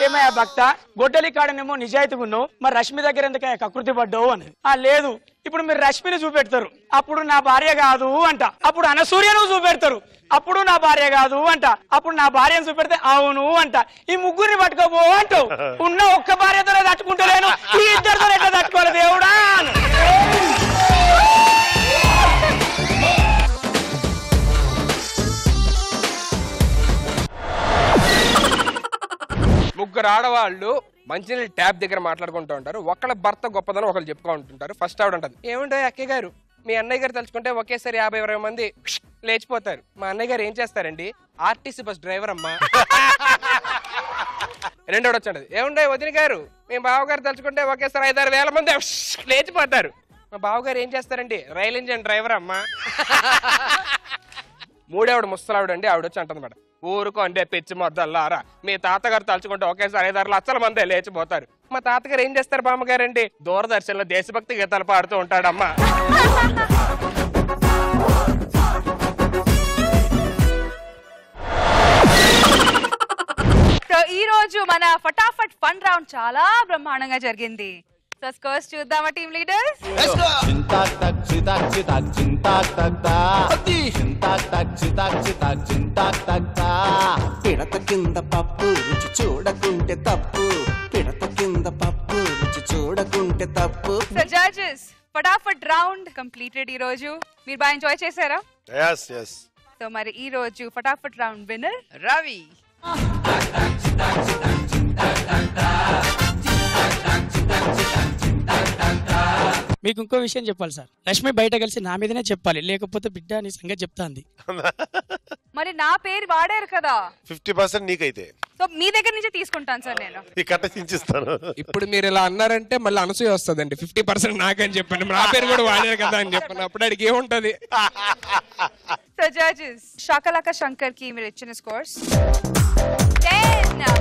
ఏమయ్యా భక్త, గొడ్డలి కాడనేమో నిజాయితీగా ఉన్నావు, మరి రశ్మి దగ్గర ఎందుకయ్యా కకృతి పడ్డావు అన్నది. లేదు, ఇప్పుడు మీరు రశ్మిని చూపెడతారు, అప్పుడు నా భార్య కాదు అంట. అప్పుడు అనసూర్యను చూపెడతారు, అప్పుడు నా భార్య కాదు అంట. అప్పుడు నా భార్యను చూపెడితే అవును అంట. ఈ 3 పట్టుకోబో అంటావు. ఉన్న ఒక్క భార్యతోనే తట్టుకుంటలేను, ఈ 2 ఎట్లా తట్టుకోవాలి దేవుడా. ముగ్గురు ఆడవాళ్ళు మంచినీళ్ళ ట్యాప్ దగ్గర మాట్లాడుకుంటూ ఉంటారు. ఒకళ్ళ భర్త గొప్పదని ఒకళ్ళు చెప్పుకుంటుంటారు. ఫస్ట్ ఆవిడ అంటది, ఏమంటే అక్కయ్య గారు, మీ అన్నయ్య గారు తలుచుకుంటే ఒకేసారి 50-20 మంది లేచిపోతారు. మా అన్నయ్య గారు ఏం చేస్తారండి, ఆర్టీసీ బస్ డ్రైవర్ అమ్మా. రెండోడు వచ్చాడు, ఏముండే వదిన గారు మేము బావగారు తలుచుకుంటే ఒకేసారి 5-6 వేల మంది లేచిపోతారు. మా బావగారు ఏం చేస్తారండి? రైలు ఇంజన్ డ్రైవర్ అమ్మా. మూడేవాడు ముసలావిడ అండి, ఆవిడ వచ్చి అంటుంది మేడం, ఊరుకో అంటే పిచ్చి మొద్దల్లారా, మీ తాతగారు తలుచుకుంటే ఒకేసారి 5-6 లక్షల మందే లేచిపోతారు. మా తాతగారు ఏం చేస్తారు బామ్మగారండి? దూరదర్శన్లో దేశభక్తి గీతాలు పాడుతూ ఉంటాడమ్మా. సో ఈ రోజు మన ఫటాఫట్ ఫన్ రౌండ్ చాలా బ్రహ్మాండంగా జరిగింది. సో స్కోర్స్ చూద్దామా టీమ్ లీడర్స్? చింతాక్ తక్ చితాక్ చితాక్ చింతాక్ తక్ తా చింతాక్ తక్ చితాక్ చితాక్ చింతాక్ తక్ తా పిడత కింద పప్పు రుచి చూడకుంటే తప్పు పిడత కింద పప్పు రుచి చూడకుంటే తప్పు. సో జడ్జెస్ ఫటాఫట్ రౌండ్ కంప్లీటెడ్ ఈ రోజు. మీరు బాగా ఎంజాయ్ చేశారా? yes yes. సో మరి ఈ రోజు ఫటాఫట్ రౌండ్ విన్నర్ రవి. మీకు ఇంకో విషయం చెప్పాలి సార్, రష్మి బయట కలిసి నా మీదనే చెప్పాలి, లేకపోతే బిడ్డ నీ సంగతి చెప్తాంది. మరి నా పేరు వాడారు కదా, 50% నీకైతే సో మీ దగ్గర నుంచి తీసుకుంటాను సార్ నేను. ఈ కట్ట చించిస్తాను. ఇప్పుడు మీరు ఇలా అన్నారంటే మళ్ళీ అనసూయ వస్తుందండి. 50% నాకని చెప్పండి, నా పేరు కూడా వాడారు కదా అని చెప్పండి, అప్పుడు అడిగి ఏముంటది. సో జడ్జెస్ షాకలాక శంకర్ కి మీరు ఇచ్చిన scores 10.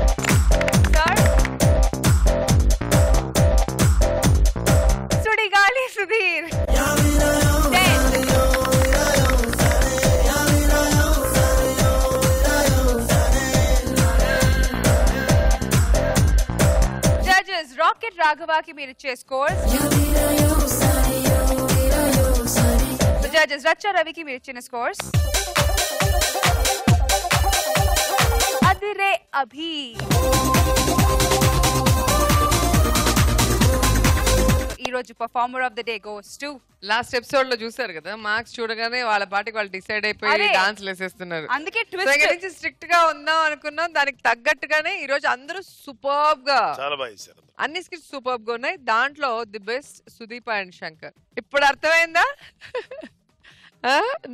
Sir Sudigali Sudheer 10. Judges rocket రాఘవాకి మీరు ఇచ్చే స్కోర్స్. జడ్జెస్ రచ్చ రవికి మీరు ఇచ్చిన స్కోర్స్. అదిరే అభి. ఈ రోజు performer of the day goes to. Last episode లో చూసారు కదా, మార్క్స్ చూడగానే వాళ్ళ పాటికి వాళ్ళు డిసైడ్ అయిపోయి అరే, డాన్స్ వేసేస్తున్నారు. అందుకే సో ఇక్కడ నుంచి స్ట్రిక్ట్ గా ఉందాం అనుకున్నాం, దానికి తగ్గట్టుగానే ఈ రోజు అందరూ సూపర్బ్ గా, చాలా బాగా చేశారు. అన్ని స్కిట్స్ సూపర్బ్ గా ఉన్నాయి. దాంట్లో the best Sudeep and Shankar. ఇప్పుడు అర్థమైందా?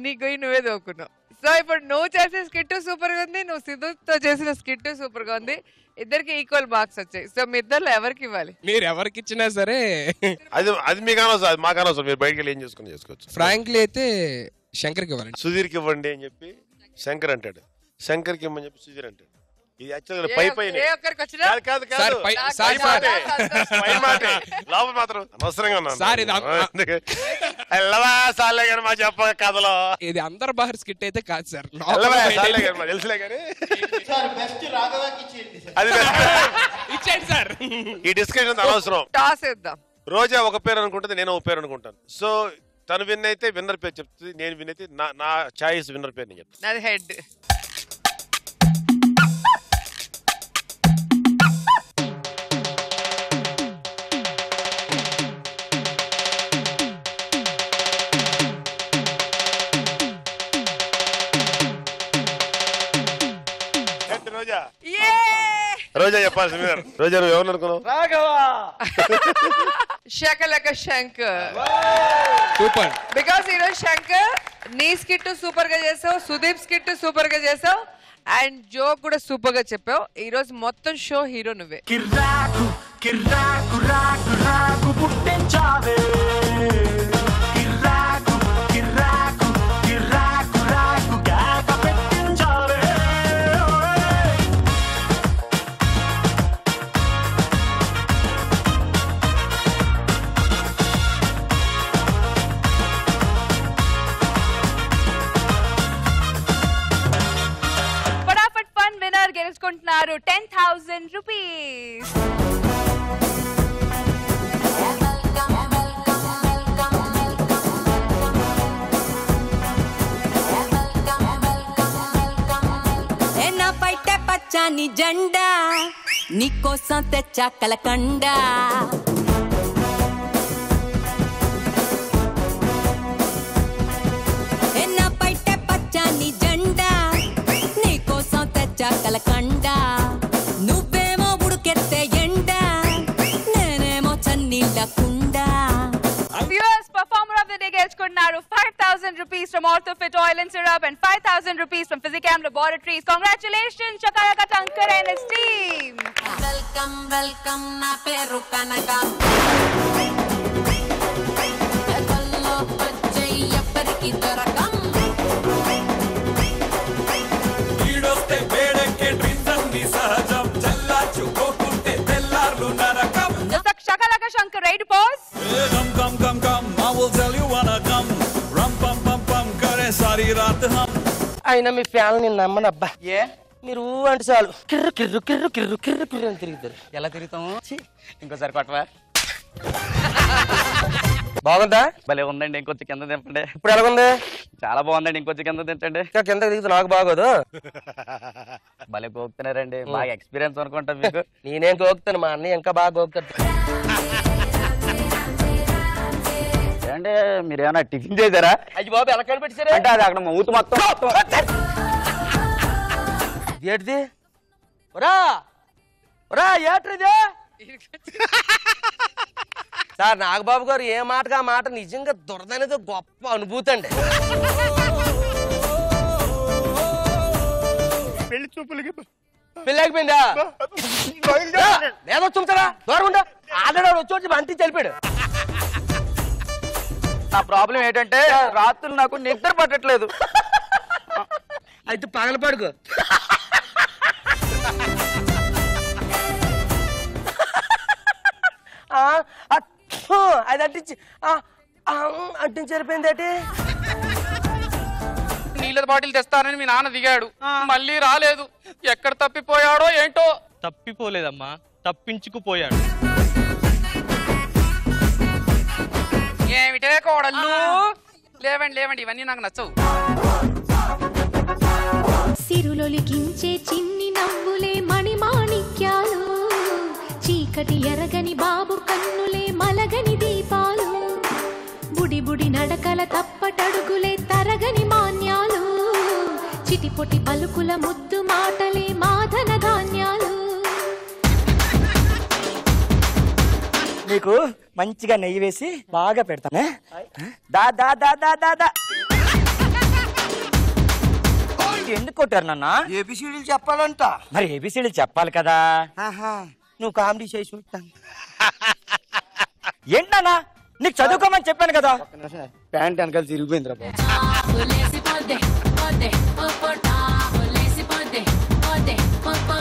నీకు నువ్వే దోకున్నావు. సో ఇప్పుడు నువ్వు చేసే స్కిట్ సూపర్ గా ఉంది, నువ్వు సిద్ధుతో చేసిన స్కిట్ సూపర్ గా ఉంది. ఇద్దరికి ఈక్వల్ మార్క్స్ వచ్చాయి. సో మీ ఇద్దరు ఎవరికి ఇవ్వాలి? మీరు ఎవరికి ఇచ్చినా సరే అది మీకు అనవసరం, అది మాకు అనవసరం. మీరు బయటకి వెళ్ళి ఏం చేసుకుని చేసుకోవచ్చు. ఫ్రాంక్లీ అయితే శంకర్కి ఇవ్వాలండి. సుధీర్కి ఇవ్వండి అని చెప్పి శంకర్ అంటాడు, శంకర్కి ఇవ్వని చెప్పి సుధీర్ అంటాడు. ఇది యాక్చువల్గా పై పైన లోపల మాత్రం అనవసరంగా ఉన్నాను. మా చెప్ప కథలో ఇది అందరు బాహర్ స్కిట్ అయితే కాదు సార్, తెలుసులే కానీ ఇచ్చేయండి సార్. ఈ డిస్కషన్ అనవసరం. టాస్ వేద్దాం. రోజా ఒక పేరు అనుకుంటుంది, నేను ఒక పేరు అనుకుంటాను. సో తను విన్ అయితే విన్నర్ పేరు చెప్తుంది, నేను విన్ అయితే నా చాయిస్ విన్నర్ పేరు నేను చెప్తాను. అది హెడ్. రోజా చెప్పాల్సి విన్నర్. రోజా నువ్వు ఎవరు అనుకున్నావు? శకలక శంకర్. సూపర్. బికాస్ ఈరోజు శంకర్ నీ స్కిట్ సూపర్ గా చేసావు, సుదీప్ స్కిట్ సూపర్ గా చేసావు, అండ్ జోక్ కూడా సూపర్ గా చెప్పావు. ఈ రోజు మొత్తం షో హీరో నువ్వే. కిర్రాకు కిర్రాకు రాకు రాకు పుట్టించావే, కిర్రాకు కిర్రాకు కిర్రాకు రాకు కేక పెట్టించావే. ఫటాఫట్ ఫన్ విన్నర్ గెలుచుకుంటున్నారు 10,000 రూపీస్. నా పైట పచ్చని జెండా నీకోసం తెచ్చా కలకండ. నా పైట పచ్చని జెండా నీకోసం తెచ్చా కలకండ. నువ్వేమో ఉడుకెత్తే ఎండ, నేనేమో చన్నీళ్ళ కుండ. Viewers performer of the day గెలుచుకుంటున్నారు 5,000 rupees from from Orthofit Oil and Syrup and 5,000 rupees from Physicam Laboratories. Congratulations, Shakalaka Shankar and his team. Welcome, welcome, na peru kanaka. Evallo pachayya pariki dorakam. ఈడొస్తే వేడెక్కే dreams అన్ని సహజం చల్లార్చుకోకుంటే తెల్లార్లు నరకం. Shakalaka Shankar, ready to pause? Come, come, come, come, I will tell you wanna come. Rum, pum, pum, pum, kare sari raat hum. అయినా మీ fan నేను నమ్మనబ్బా. ఏ మీరు అంటే చాలు కిర్రు కిర్రు కిర్రు కిర్రు కిర్రు కిర్రు అని తిరుగుతారు. ఎలా తిరుగుతాము ఇంకోసారి కొట్టవా బాగుందా? భలే ఉందండి, ఇంకొంచెం కింద దింపండి. ఇప్పుడు ఎలాగుంది? చాలా బాగుందండి, ఇంకొంచెం కింద దించండి. కింద దిగుతూ నాకు బాగోదు. భలే గోపుతున్నారండి, బాగా ఎక్స్పీరియన్స్ అనుకుంటా మీకు. నేనేం గోకుతాను, మా అన్నయ్య ఇంకా బాగా గోకుతాడు. అంటే మీరు ఏమైనా టిఫిన్ చేశారా? అయ్యి బాబు ఎలా కనిపెట్టారు అంటే అది అక్కడ మూత మొత్తం ఏంటిది? ఒరా ఒరా ఏట్రిది? సార్ నాగబాబు గారు ఏ మాటగా మాట నిజంగా దురదనేది గొప్ప అనుభూతి అండి. పెళ్లి చూపులకి పెళ్ళి అయిపోయిందా? నేను చూపుతారా దూరం ఉండా ఆల్రెడీ వచ్చి అంటి చనిపోయాడు. నా ప్రాబ్లం ఏంటంటే రాత్రులు నాకు నిద్ర పట్టట్లేదు. అయితే పగల పడుకో. అది అంటించి అంటించి సరిపోయింది ఏంటి? నీళ్ళ బాటిల్ తెస్తానని మీ నాన్న దిగాడు, మళ్ళీ రాలేదు. ఎక్కడ తప్పిపోయాడో ఏంటో. తప్పిపోలేదమ్మా, తప్పించుకుపోయాడు. ఏమిటే కోడళ్ళు? లేవండి లేవండి, ఇవన్నీ నాకు నచ్చవు. సిరులొలికించే చిన్ని నవ్వులే మణిమాణిక్యాలు, చీకటి ఎరగని బాబు కన్నులే మలగని దీపాలు, బుడి బుడి నడకల తప్పటడుగులే తరగని మాన్యాలు, చిటిపొటి పలుకుల ముద్దు మాటలే మాధన ధాన్యాలు. నీకు మంచిగా నెయ్యి వేసి బాగా పెడతానే. దా దా దా దా దా దా. ఎందుకు కొట్టారు నాన్న? ఏబిసిడీలు చెప్పాలంట. మరి ఏబిసిడీలు చెప్పాలి కదా. నువ్వు కామెడీ చేసి చూస్తాను. ఏంటన్నా నీకు చదువుకోమని చెప్పాను కదా. ప్యాంట్ వెనకాల తిరిగిపోయిందిరా బాబు. లేసిపోద్దే, పోద్దే, పోపోటా, లేసిపోద్దే, పోద్దే, పోపో.